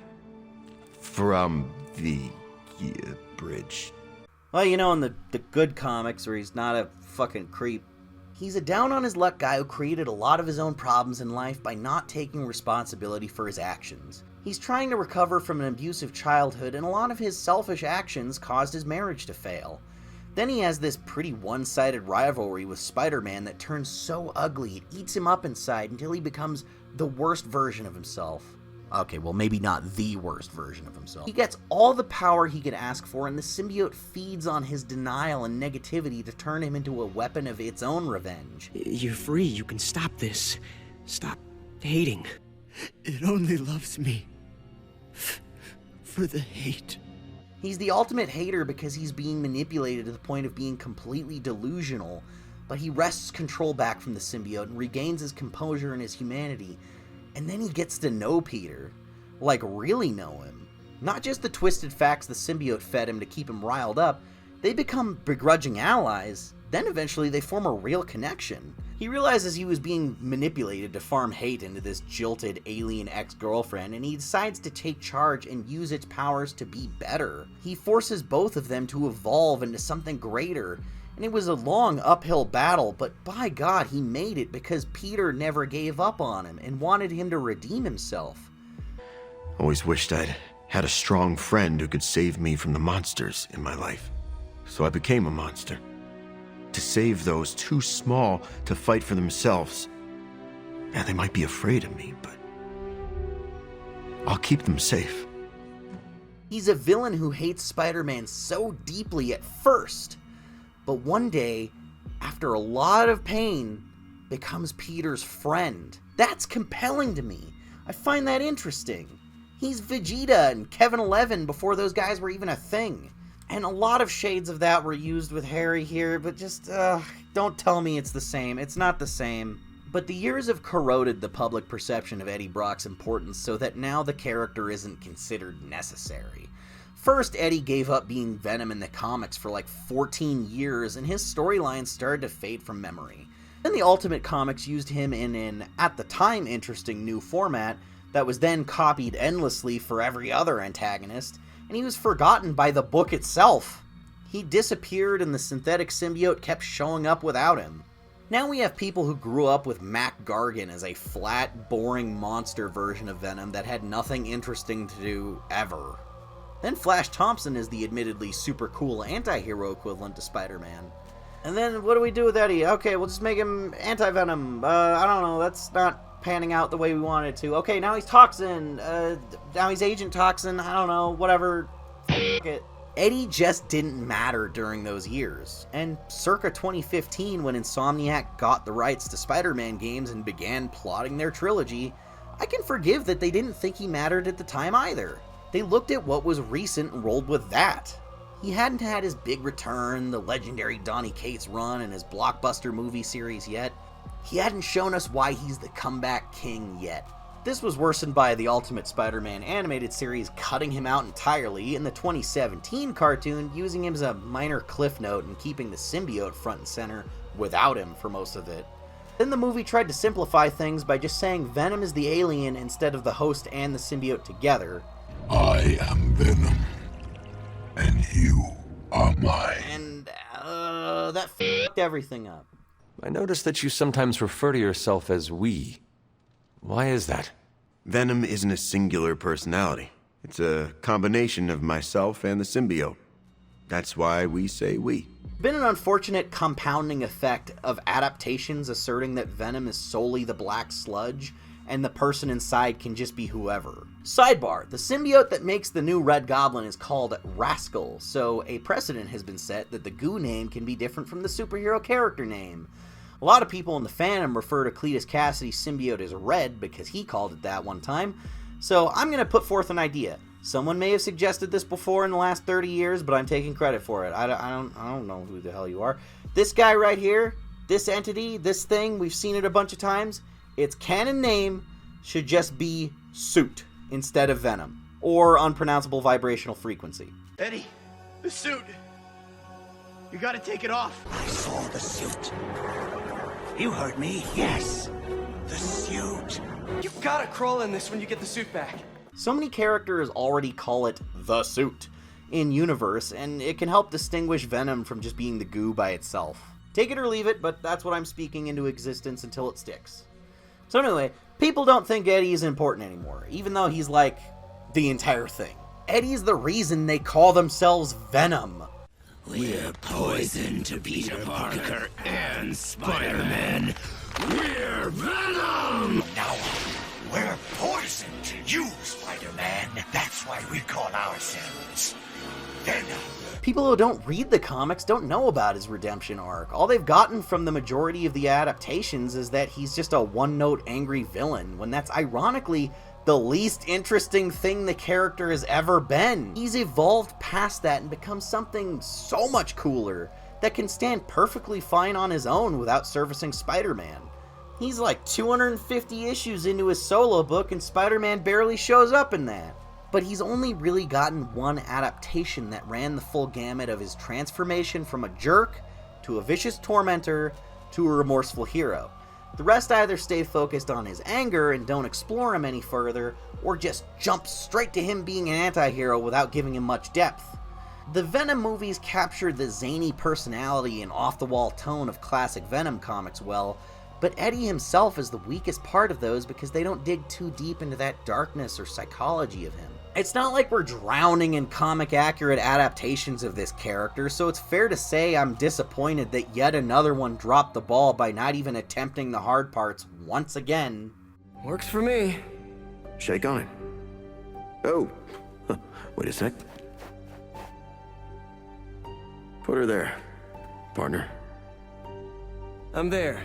From the bridge. Well, you know, in the good comics where he's not a fucking creep, he's a down-on-his-luck guy who created a lot of his own problems in life by not taking responsibility for his actions. He's trying to recover from an abusive childhood, and a lot of his selfish actions caused his marriage to fail. Then he has this pretty one-sided rivalry with Spider-Man that turns so ugly it eats him up inside until he becomes the worst version of himself. Okay, well, maybe not the worst version of himself. He gets all the power he could ask for, and the symbiote feeds on his denial and negativity to turn him into a weapon of its own revenge. You're free. You can stop this. Stop hating. It only loves me for the hate. He's the ultimate hater because he's being manipulated to the point of being completely delusional, but he wrests control back from the symbiote and regains his composure and his humanity. And then he gets to know Peter. Like, really know him. Not just the twisted facts the symbiote fed him to keep him riled up, they become begrudging allies, then eventually they form a real connection. He realizes he was being manipulated to farm hate into this jilted alien ex-girlfriend, and he decides to take charge and use its powers to be better. He forces both of them to evolve into something greater, and it was a long uphill battle, but by God, he made it because Peter never gave up on him and wanted him to redeem himself. Always wished I'd had a strong friend who could save me from the monsters in my life. So I became a monster. To save those too small to fight for themselves. Yeah, they might be afraid of me, but I'll keep them safe. He's a villain who hates Spider-Man so deeply at first, but one day, after a lot of pain, becomes Peter's friend. That's compelling to me. I find that interesting. He's Vegeta and Kevin 11 before those guys were even a thing. And a lot of shades of that were used with Harry here, but just, don't tell me it's the same. It's not the same. But the years have corroded the public perception of Eddie Brock's importance so that now the character isn't considered necessary. First, Eddie gave up being Venom in the comics for like 14 years, and his storyline started to fade from memory. Then the Ultimate Comics used him in an, at the time, interesting new format that was then copied endlessly for every other antagonist, and he was forgotten by the book itself. He disappeared and the synthetic symbiote kept showing up without him. Now we have people who grew up with Mac Gargan as a flat, boring monster version of Venom that had nothing interesting to do ever. Then Flash Thompson is the admittedly super cool anti-hero equivalent to Spider-Man. And then what do we do with Eddie? Okay, we'll just make him anti-Venom. I don't know, that's not panning out the way we wanted it to. Okay, now he's Toxin. Now he's Agent Toxin. I don't know, whatever. F it. Eddie just didn't matter during those years. And circa 2015, when Insomniac got the rights to Spider-Man games and began plotting their trilogy, I can forgive that they didn't think he mattered at the time either. They looked at what was recent and rolled with that. He hadn't had his big return, the legendary Donny Cates run, and his blockbuster movie series yet. He hadn't shown us why he's the comeback king yet. This was worsened by the Ultimate Spider-Man animated series cutting him out entirely, and the 2017 cartoon using him as a minor cliff note and keeping the symbiote front and center without him for most of it. Then the movie tried to simplify things by just saying Venom is the alien instead of the host and the symbiote together. I am Venom, and you are mine. And that fucked everything up. I notice that you sometimes refer to yourself as we. Why is that? Venom isn't a singular personality. It's a combination of myself and the symbiote. That's why we say we. Been an unfortunate compounding effect of adaptations asserting that Venom is solely the black sludge, and the person inside can just be whoever. Sidebar, the symbiote that makes the new Red Goblin is called Rascal, so a precedent has been set that the goo name can be different from the superhero character name. A lot of people in the fandom refer to Cletus Cassidy's symbiote as Red because he called it that one time, so I'm going to put forth an idea. Someone may have suggested this before in the last 30 years, but I'm taking credit for it. I don't know who the hell you are. This guy right here, this entity, this thing, we've seen it a bunch of times. Its canon name should just be Suit instead of Venom, or unpronounceable vibrational frequency. Eddie, the suit. You gotta take it off. I saw the suit. You heard me? Yes. The suit. You gotta crawl in this when you get the suit back. So many characters already call it the suit in universe, and it can help distinguish Venom from just being the goo by itself. Take it or leave it, but that's what I'm speaking into existence until it sticks. So anyway, people don't think Eddie is important anymore, even though he's like the entire thing. Eddie's the reason they call themselves Venom. We're poison to Peter Parker and Spider-Man. We're Venom! Now, we're poison to you, Spider-Man. That's why we call ourselves Venom. People who don't read the comics don't know about his redemption arc. All they've gotten from the majority of the adaptations is that he's just a one-note angry villain, when that's ironically the least interesting thing the character has ever been. He's evolved past that and become something so much cooler that can stand perfectly fine on his own without servicing Spider-Man. He's like 250 issues into his solo book and Spider-Man barely shows up in that. But he's only really gotten one adaptation that ran the full gamut of his transformation from a jerk to a vicious tormentor to a remorseful hero. The rest either stay focused on his anger and don't explore him any further, or just jump straight to him being an anti-hero without giving him much depth. The Venom movies captured the zany personality and off-the-wall tone of classic Venom comics well, but Eddie himself is the weakest part of those because they don't dig too deep into that darkness or psychology of him. It's not like we're drowning in comic-accurate adaptations of this character, so it's fair to say I'm disappointed that yet another one dropped the ball by not even attempting the hard parts once again. Works for me. Shake on it. Oh, wait a sec. Put her there, partner. I'm there,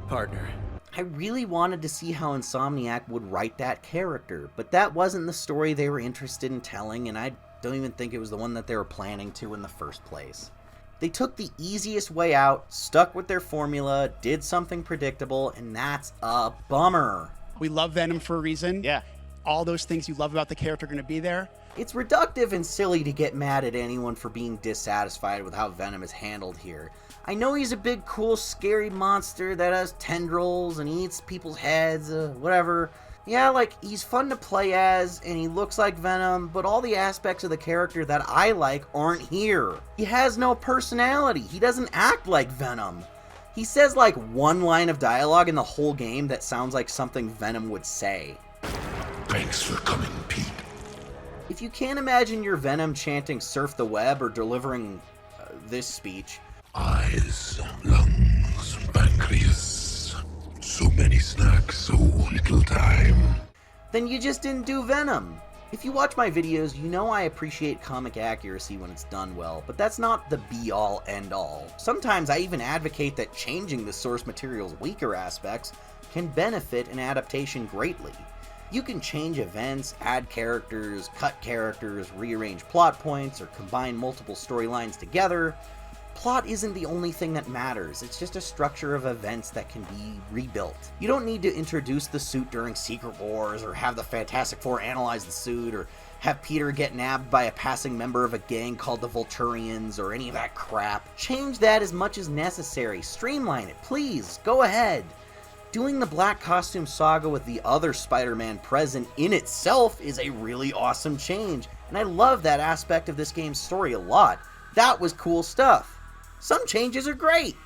partner. I really wanted to see how Insomniac would write that character, but that wasn't the story they were interested in telling, and I don't even think it was the one that they were planning to in the first place. They took the easiest way out, stuck with their formula, did something predictable, and that's a bummer. We love Venom for a reason. Yeah. All those things you love about the character are going to be there. It's reductive and silly to get mad at anyone for being dissatisfied with how Venom is handled here. I know he's a big, cool, scary monster that has tendrils and eats people's heads, whatever. Yeah, like, he's fun to play as, and he looks like Venom, but all the aspects of the character that I like aren't here. He has no personality. He doesn't act like Venom. He says, like, one line of dialogue in the whole game that sounds like something Venom would say. Thanks for coming, Pete. If you can't imagine your Venom chanting Surf the Web or delivering this speech... Eyes, lungs, pancreas. So many snacks, so little time. Then you just didn't do Venom. If you watch my videos, you know I appreciate comic accuracy when it's done well, but that's not the be-all, end-all. Sometimes I even advocate that changing the source material's weaker aspects can benefit an adaptation greatly. You can change events, add characters, cut characters, rearrange plot points, or combine multiple storylines together. Plot isn't the only thing that matters, it's just a structure of events that can be rebuilt. You don't need to introduce the suit during Secret Wars, or have the Fantastic Four analyze the suit, or have Peter get nabbed by a passing member of a gang called the Vulturians, or any of that crap. Change that as much as necessary, streamline it, please, go ahead. Doing the Black Costume Saga with the other Spider-Man present in itself is a really awesome change, and I love that aspect of this game's story a lot. That was cool stuff. Some changes are great.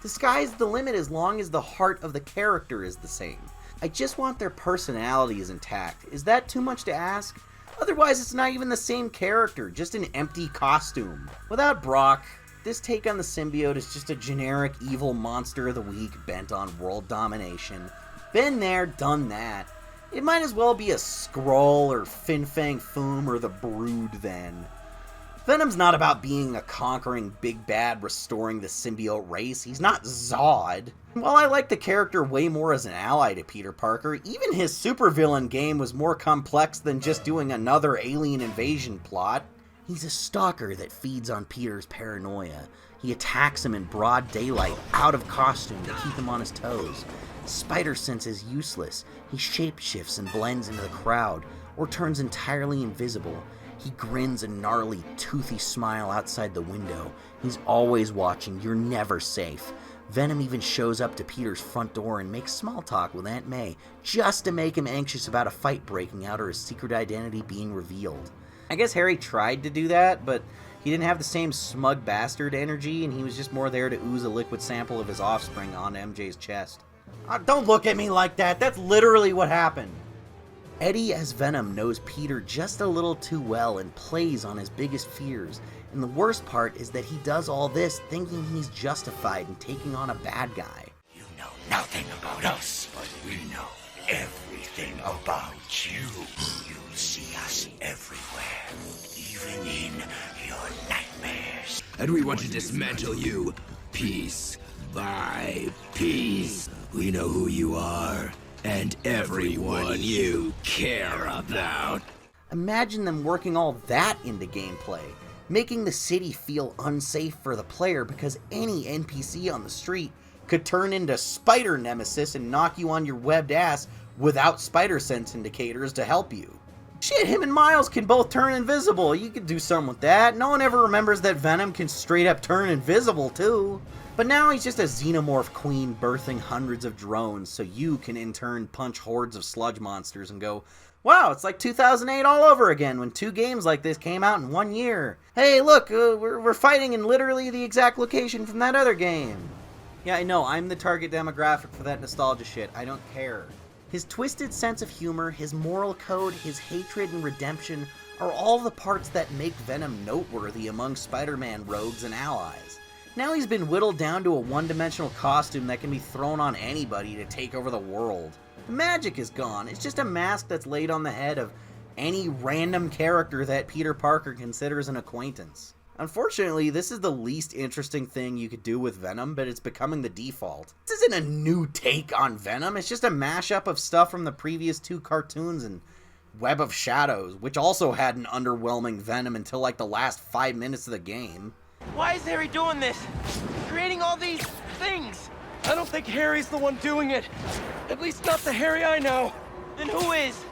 The sky's the limit as long as the heart of the character is the same. I just want their personalities intact. Is that too much to ask? Otherwise, it's not even the same character, just an empty costume. Without Brock, this take on the symbiote is just a generic evil monster of the week bent on world domination. Been there, done that. It might as well be a Skrull or Fin Fang Foom or the Brood then. Venom's not about being a conquering big bad restoring the symbiote race. He's not Zod. While I like the character way more as an ally to Peter Parker, even his supervillain game was more complex than just doing another alien invasion plot. He's a stalker that feeds on Peter's paranoia. He attacks him in broad daylight, out of costume, to keep him on his toes. Spider sense is useless. He shapeshifts and blends into the crowd, or turns entirely invisible. He grins a gnarly, toothy smile outside the window. He's always watching. You're never safe. Venom even shows up to Peter's front door and makes small talk with Aunt May, just to make him anxious about a fight breaking out or his secret identity being revealed. I guess Harry tried to do that, but he didn't have the same smug bastard energy, and he was just more there to ooze a liquid sample of his offspring onto MJ's chest. Don't look at me like that. That's literally what happened. Eddie as Venom knows Peter just a little too well and plays on his biggest fears. And the worst part is that he does all this thinking he's justified in taking on a bad guy. You know nothing about us, but we know everything about you. You see us everywhere, even in your nightmares. And we want to dismantle you, piece by piece. We know who you are, and everyone you care about. Imagine them working all that into gameplay, making the city feel unsafe for the player because any NPC on the street could turn into Spider Nemesis and knock you on your webbed ass without spider sense indicators to help you. Shit, him and Miles can both turn invisible. You could do something with that. No one ever remembers that Venom can straight up turn invisible too. But now he's just a xenomorph queen birthing hundreds of drones, so you can in turn punch hordes of sludge monsters and go, wow, it's like 2008 all over again when 2 games like this came out in 1 year. Hey, look, we're fighting in literally the exact location from that other game. Yeah, I know, I'm the target demographic for that nostalgia shit. I don't care. His twisted sense of humor, his moral code, his hatred and redemption are all the parts that make Venom noteworthy among Spider-Man rogues and allies. Now he's been whittled down to a one-dimensional costume that can be thrown on anybody to take over the world. The magic is gone. It's just a mask that's laid on the head of any random character that Peter Parker considers an acquaintance. Unfortunately, this is the least interesting thing you could do with Venom, but it's becoming the default. This isn't a new take on Venom, it's just a mashup of stuff from the previous 2 cartoons and Web of Shadows, which also had an underwhelming Venom until like the last 5 minutes of the game. Why is Harry doing this? Creating all these things? I don't think Harry's the one doing it. At least not the Harry I know. Then who is?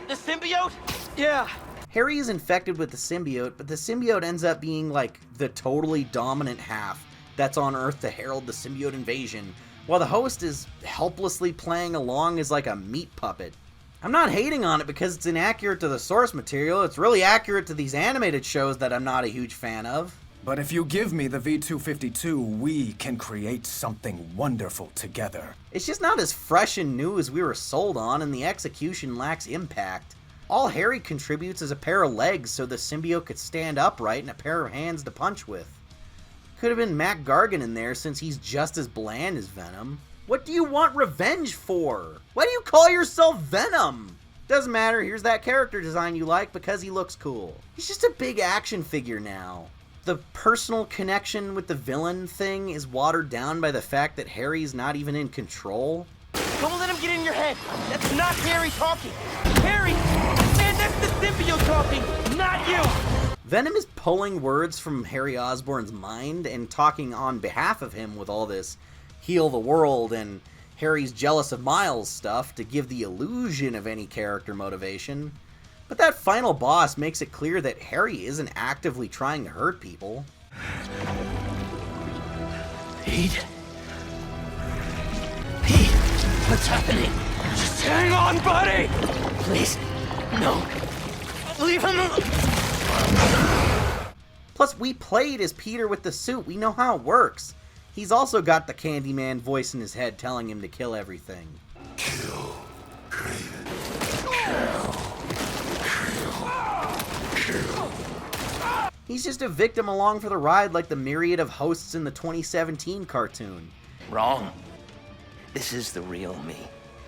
The symbiote? Yeah. Harry is infected with the symbiote, but the symbiote ends up being like the totally dominant half that's on Earth to herald the symbiote invasion, while the host is helplessly playing along as like a meat puppet. I'm not hating on it because it's inaccurate to the source material. It's really accurate to these animated shows that I'm not a huge fan of. But if you give me the V252, we can create something wonderful together. It's just not as fresh and new as we were sold on, and the execution lacks impact. All Harry contributes is a pair of legs so the symbiote could stand upright and a pair of hands to punch with. Could have been Mac Gargan in there since he's just as bland as Venom. What do you want revenge for? Why do you call yourself Venom? Doesn't matter, here's that character design you like because he looks cool. He's just a big action figure now. The personal connection with the villain thing is watered down by the fact that Harry's not even in control. Don't let him get in your head. That's not Harry talking. Harry! Man, that's the symbiote talking, not you! Venom is pulling words from Harry Osborn's mind and talking on behalf of him with all this heal the world and Harry's jealous of Miles stuff to give the illusion of any character motivation. But that final boss makes it clear that Harry isn't actively trying to hurt people. Pete? Pete, what's happening? Just hang on, buddy! Please, no. Leave him alone. Plus, we played as Peter with the suit. We know how it works. He's also got the Candyman voice in his head telling him to kill everything. Kill. Craven. Kill. He's just a victim along for the ride like the myriad of hosts in the 2017 cartoon. Wrong. This is the real me.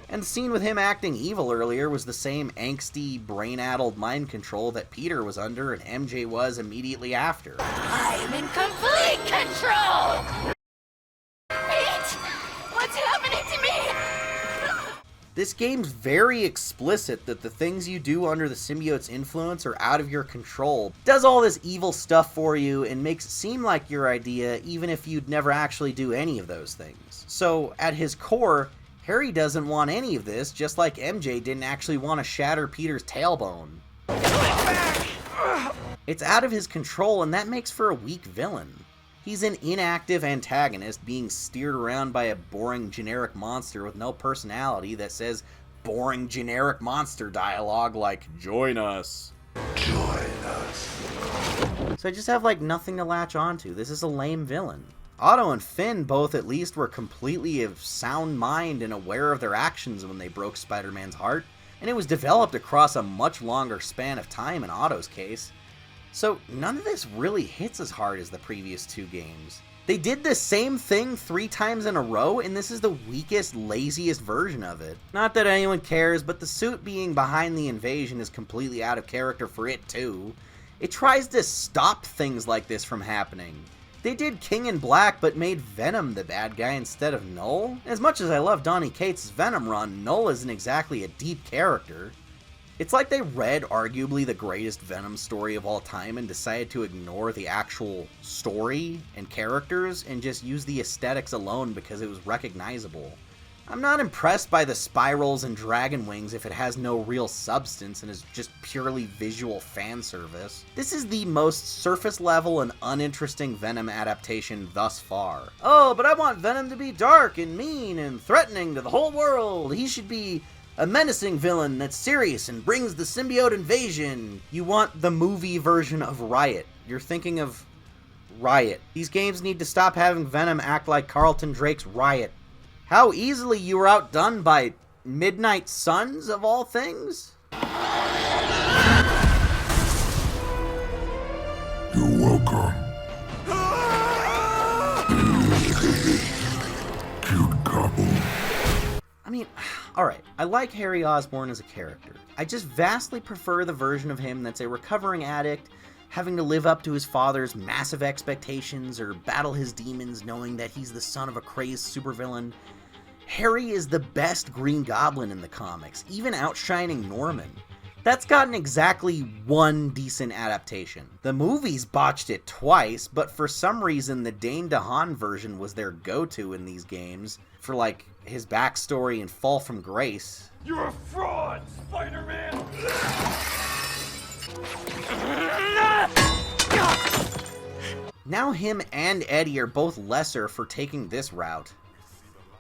And the scene with him acting evil earlier was the same angsty, brain-addled mind control that Peter was under and MJ was immediately after. I'm in complete control! Pete! What's happening to me? This game's very explicit that the things you do under the symbiote's influence are out of your control. It does all this evil stuff for you and makes it seem like your idea even if you'd never actually do any of those things. So, at his core, Harry doesn't want any of this, just like MJ didn't actually want to shatter Peter's tailbone. It's out of his control, and that makes for a weak villain. He's an inactive antagonist being steered around by a boring generic monster with no personality that says boring generic monster dialogue like, "Join us." Join us. So I just have like nothing to latch onto. This is a lame villain. Otto and Finn both at least were completely of sound mind and aware of their actions when they broke Spider-Man's heart, and it was developed across a much longer span of time in Otto's case. So none of this really hits as hard as the previous two games. They did the same thing 3 times in a row, and this is the weakest, laziest version of it. Not that anyone cares, but the suit being behind the invasion is completely out of character for it too. It tries to stop things like this from happening. They did King in Black, but made Venom the bad guy instead of Null. As much as I love Donny Cates' Venom run, Null isn't exactly a deep character. It's like they read arguably the greatest Venom story of all time and decided to ignore the actual story and characters and just use the aesthetics alone because it was recognizable. I'm not impressed by the spirals and dragon wings if it has no real substance and is just purely visual fan service. This is the most surface level and uninteresting Venom adaptation thus far. Oh, but I want Venom to be dark and mean and threatening to the whole world. He should be a menacing villain that's serious and brings the symbiote invasion. You want the movie version of Riot. You're thinking of Riot. These games need to stop having Venom act like Carlton Drake's Riot. How easily you were outdone by Midnight Suns, of all things? You're welcome. Cute couple. I mean, alright, I like Harry Osborn as a character. I just vastly prefer the version of him that's a recovering addict, having to live up to his father's massive expectations or battle his demons knowing that he's the son of a crazed supervillain. Harry is the best Green Goblin in the comics, even outshining Norman. That's gotten exactly one decent adaptation. The movies botched it twice, but for some reason the Dane DeHaan version was their go-to in these games for like his backstory and fall from grace. You're a fraud, Spider-Man! Now him and Eddie are both lesser for taking this route.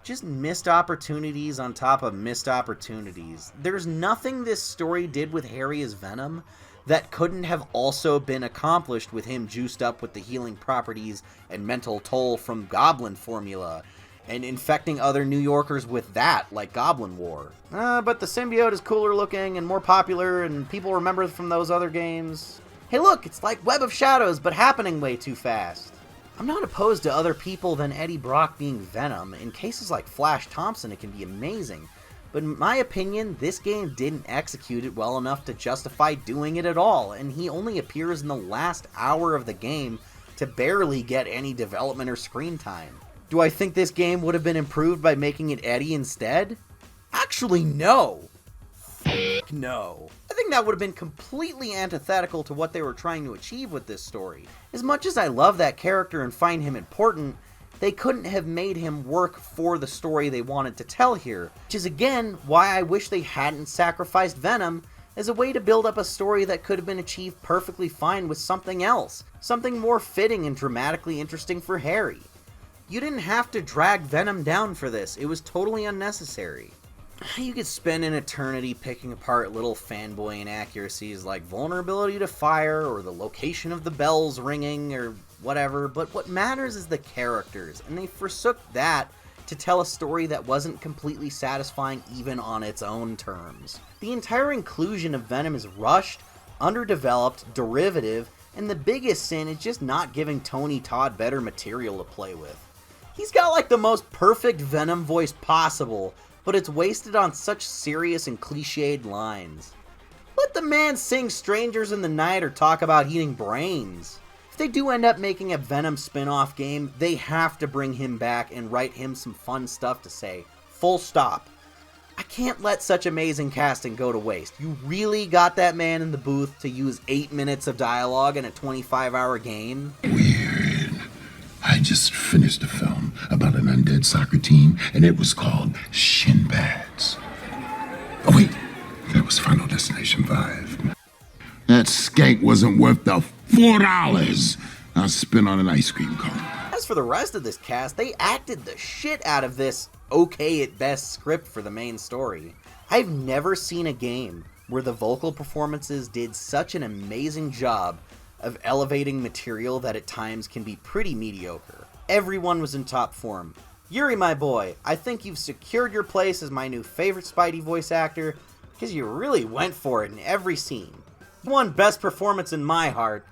Just missed opportunities on top of missed opportunities. There's nothing this story did with Harry as Venom that couldn't have also been accomplished with him juiced up with the healing properties and mental toll from Goblin formula, and infecting other New Yorkers with that, like Goblin War. But the symbiote is cooler looking and more popular, and people remember from those other games. Hey look, it's like Web of Shadows, but happening way too fast. I'm not opposed to other people than Eddie Brock being Venom. In cases like Flash Thompson, it can be amazing. But in my opinion, this game didn't execute it well enough to justify doing it at all, and he only appears in the last hour of the game to barely get any development or screen time. Do I think this game would have been improved by making it Eddie instead? Actually, no. No. I think that would have been completely antithetical to what they were trying to achieve with this story. As much as I love that character and find him important, they couldn't have made him work for the story they wanted to tell here, which is again why I wish they hadn't sacrificed Venom as a way to build up a story that could have been achieved perfectly fine with something else, something more fitting and dramatically interesting for Harry. You didn't have to drag Venom down for this, it was totally unnecessary. You could spend an eternity picking apart little fanboy inaccuracies like vulnerability to fire or the location of the bells ringing or whatever, but what matters is the characters, and they forsook that to tell a story that wasn't completely satisfying even on its own terms. The entire inclusion of Venom is rushed, underdeveloped, derivative, and the biggest sin is just not giving Tony Todd better material to play with. He's got like the most perfect Venom voice possible, but it's wasted on such serious and cliched lines. Let the man sing Strangers in the Night or talk about eating brains. If they do end up making a Venom spin-off game, they have to bring him back and write him some fun stuff to say. Full stop. I can't let such amazing casting go to waste. You really got that man in the booth to use 8 minutes of dialogue in a 25-hour game? I just finished a film about an undead soccer team, and it was called Shinbags. Oh wait, that was Final Destination 5. That skank wasn't worth the $4 I spent on an ice cream cone. As for the rest of this cast, they acted the shit out of this okay at best script for the main story. I've never seen a game where the vocal performances did such an amazing job of elevating material that at times can be pretty mediocre. Everyone was in top form. Yuri, my boy, I think you've secured your place as my new favorite Spidey voice actor because you really went for it in every scene. You won best performance in my heart,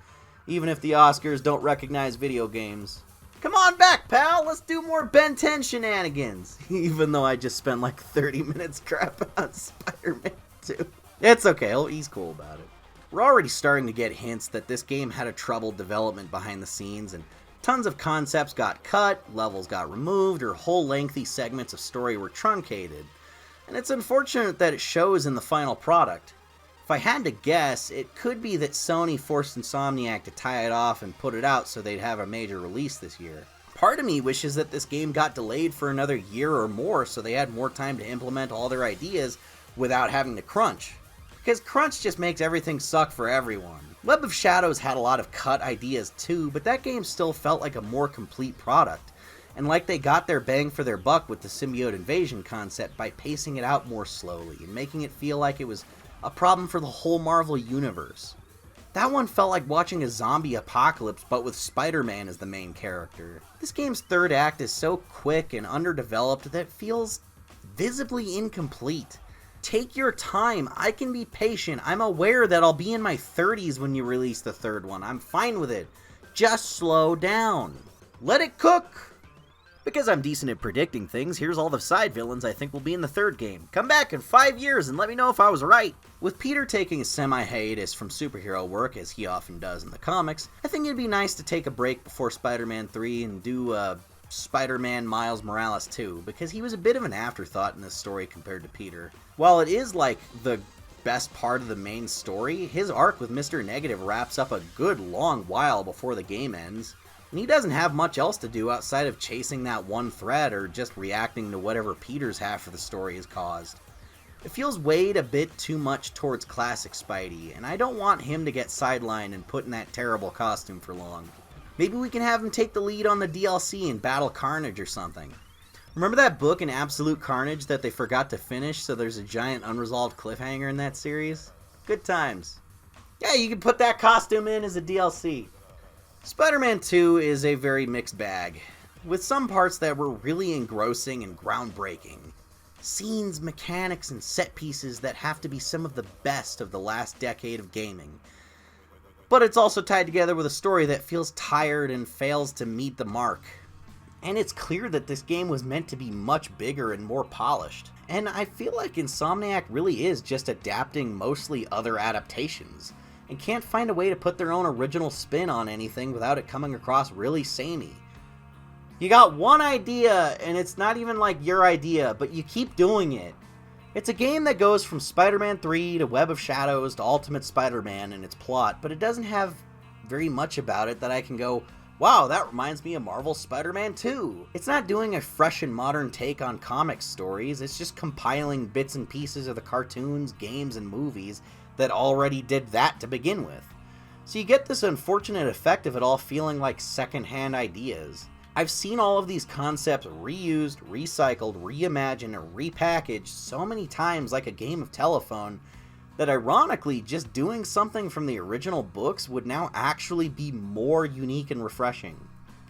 even if the Oscars don't recognize video games. Come on back, pal, let's do more Ben 10 shenanigans, even though I just spent like 30 minutes crapping on Spider-Man 2. It's okay, he's cool about it. We're already starting to get hints that this game had a troubled development behind the scenes, and tons of concepts got cut, levels got removed, or whole lengthy segments of story were truncated. And it's unfortunate that it shows in the final product. If I had to guess, it could be that Sony forced Insomniac to tie it off and put it out so they'd have a major release this year. Part of me wishes that this game got delayed for another year or more so they had more time to implement all their ideas without having to crunch. Because crunch just makes everything suck for everyone. Web of Shadows had a lot of cut ideas too, but that game still felt like a more complete product, and like they got their bang for their buck with the symbiote invasion concept by pacing it out more slowly and making it feel like it was a problem for the whole Marvel universe. That one felt like watching a zombie apocalypse but with Spider-Man as the main character. This game's third act is so quick and underdeveloped that it feels visibly incomplete. Take your time. I can be patient. I'm aware that I'll be in my 30s when you release the third one. I'm fine with it. Just slow down. Let it cook. Because I'm decent at predicting things, here's all the side villains I think will be in the third game. Come back in 5 years and let me know if I was right. With Peter taking a semi-hiatus from superhero work, as he often does in the comics, I think it'd be nice to take a break before Spider-Man 3 and do Spider-Man Miles Morales 2, because he was a bit of an afterthought in this story compared to Peter. While it is like the best part of the main story, his arc with Mr. Negative wraps up a good long while before the game ends, and he doesn't have much else to do outside of chasing that one thread or just reacting to whatever Peter's half of the story has caused. It feels weighed a bit too much towards classic Spidey, and I don't want him to get sidelined and put in that terrible costume for long. Maybe we can have him take the lead on the DLC in Battle Carnage or something. Remember that book in Absolute Carnage that they forgot to finish, so there's a giant unresolved cliffhanger in that series? Good times. Yeah, you can put that costume in as a DLC. Spider-Man 2 is a very mixed bag, with some parts that were really engrossing and groundbreaking. Scenes, mechanics, and set pieces that have to be some of the best of the last decade of gaming. But it's also tied together with a story that feels tired and fails to meet the mark. And it's clear that this game was meant to be much bigger and more polished. And I feel like Insomniac really is just adapting mostly other adaptations, and can't find a way to put their own original spin on anything without it coming across really samey. You got one idea, and it's not even like your idea, but you keep doing it. It's a game that goes from Spider-Man 3 to Web of Shadows to Ultimate Spider-Man in its plot, but it doesn't have very much about it that I can go, wow, that reminds me of Marvel's Spider-Man 2. It's not doing a fresh and modern take on comic stories, it's just compiling bits and pieces of the cartoons, games, and movies that already did that to begin with. So you get this unfortunate effect of it all feeling like second-hand ideas. I've seen all of these concepts reused, recycled, reimagined, and repackaged so many times like a game of telephone that ironically just doing something from the original books would now actually be more unique and refreshing.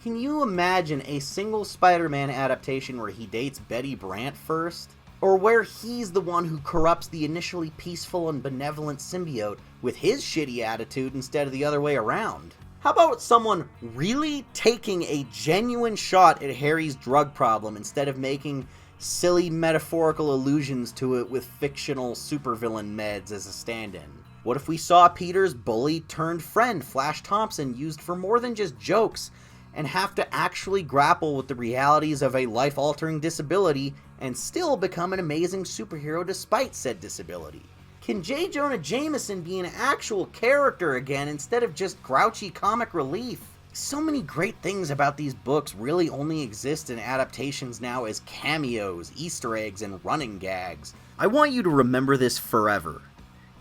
Can you imagine a single Spider-Man adaptation where he dates Betty Brant first? Or where he's the one who corrupts the initially peaceful and benevolent symbiote with his shitty attitude instead of the other way around? How about someone really taking a genuine shot at Harry's drug problem instead of making silly metaphorical allusions to it with fictional supervillain meds as a stand-in? What if we saw Peter's bully-turned-friend, Flash Thompson, used for more than just jokes and have to actually grapple with the realities of a life-altering disability and still become an amazing superhero despite said disability? Can J. Jonah Jameson be an actual character again instead of just grouchy comic relief? So many great things about these books really only exist in adaptations now as cameos, Easter eggs, and running gags. I want you to remember this forever.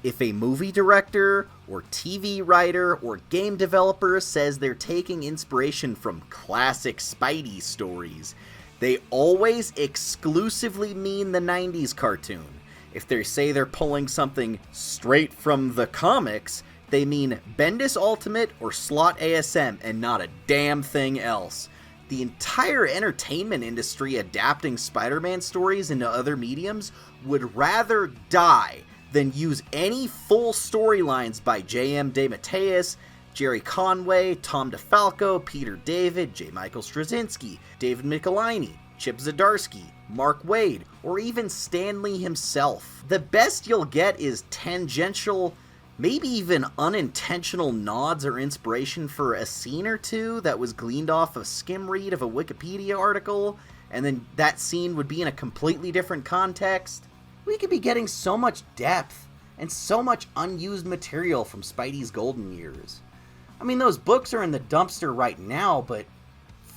If a movie director, or TV writer, or game developer says they're taking inspiration from classic Spidey stories, they always exclusively mean the 90s cartoon. If they say they're pulling something straight from the comics, they mean Bendis Ultimate or Slot ASM and not a damn thing else. The entire entertainment industry adapting Spider-Man stories into other mediums would rather die than use any full storylines by J.M. DeMatteis, Jerry Conway, Tom DeFalco, Peter David, J. Michael Straczynski, David Michelinie, Chip Zdarsky, Mark Waid, or even Stan Lee himself. The best you'll get is tangential, maybe even unintentional nods or inspiration for a scene or two that was gleaned off a skim read of a Wikipedia article, and then that scene would be in a completely different context. We could be getting so much depth and so much unused material from Spidey's golden years. I mean, those books are in the dumpster right now, but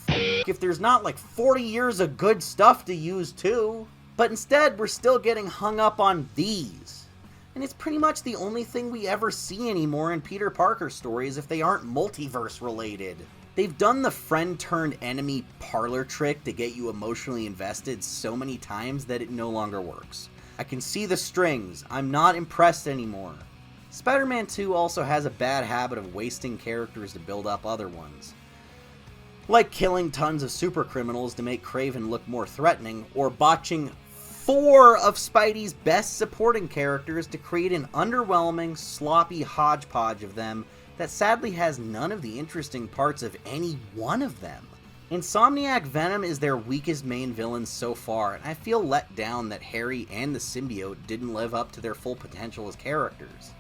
if there's not like 40 years of good stuff to use too. But instead, we're still getting hung up on these. And it's pretty much the only thing we ever see anymore in Peter Parker stories if they aren't multiverse related. They've done the friend-turned-enemy parlor trick to get you emotionally invested so many times that it no longer works. I can see the strings. I'm not impressed anymore. Spider-Man 2 also has a bad habit of wasting characters to build up other ones. Like killing tons of super criminals to make Kraven look more threatening, or botching 4 of Spidey's best supporting characters to create an underwhelming, sloppy hodgepodge of them that sadly has none of the interesting parts of any one of them. Insomniac Venom is their weakest main villain so far, and I feel let down that Harry and the symbiote didn't live up to their full potential as characters.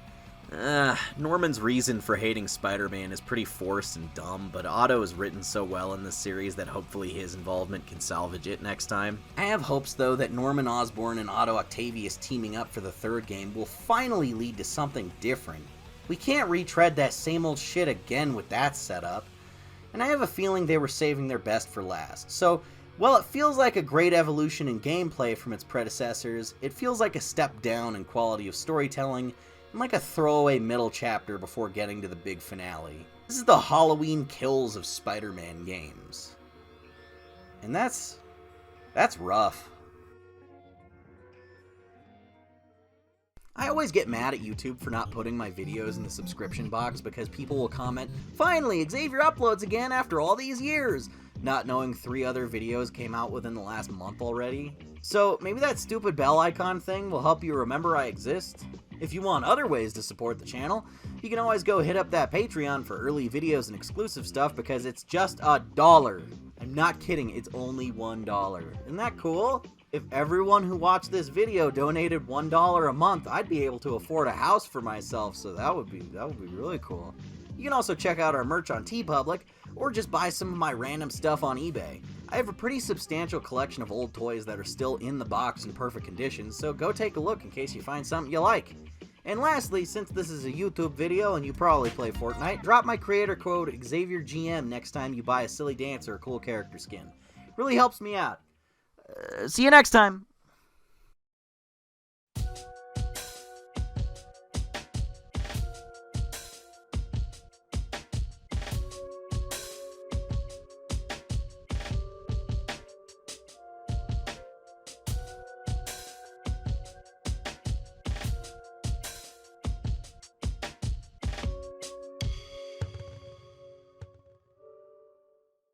Norman's reason for hating Spider-Man is pretty forced and dumb, but Otto is written so well in this series that hopefully his involvement can salvage it next time. I have hopes though that Norman Osborn and Otto Octavius teaming up for the third game will finally lead to something different. We can't retread that same old shit again with that setup. And I have a feeling they were saving their best for last. So, while it feels like a great evolution in gameplay from its predecessors, it feels like a step down in quality of storytelling, and like a throwaway middle chapter before getting to the big finale. This is the Halloween Kills of Spider-Man games. And that's rough. I always get mad at YouTube for not putting my videos in the subscription box because people will comment, "Finally, Xavier uploads again after all these years," not knowing 3 other videos came out within the last month already. So maybe that stupid bell icon thing will help you remember I exist. If you want other ways to support the channel, you can always go hit up that Patreon for early videos and exclusive stuff because it's just $1. I'm not kidding, it's only $1. Isn't that cool? If everyone who watched this video donated $1 a month, I'd be able to afford a house for myself, so that would be really cool. You can also check out our merch on TeePublic, or just buy some of my random stuff on eBay. I have a pretty substantial collection of old toys that are still in the box in perfect condition, so go take a look in case you find something you like. And lastly, since this is a YouTube video and you probably play Fortnite, drop my creator code XavierGM next time you buy a silly dance or a cool character skin. Really helps me out. See you next time!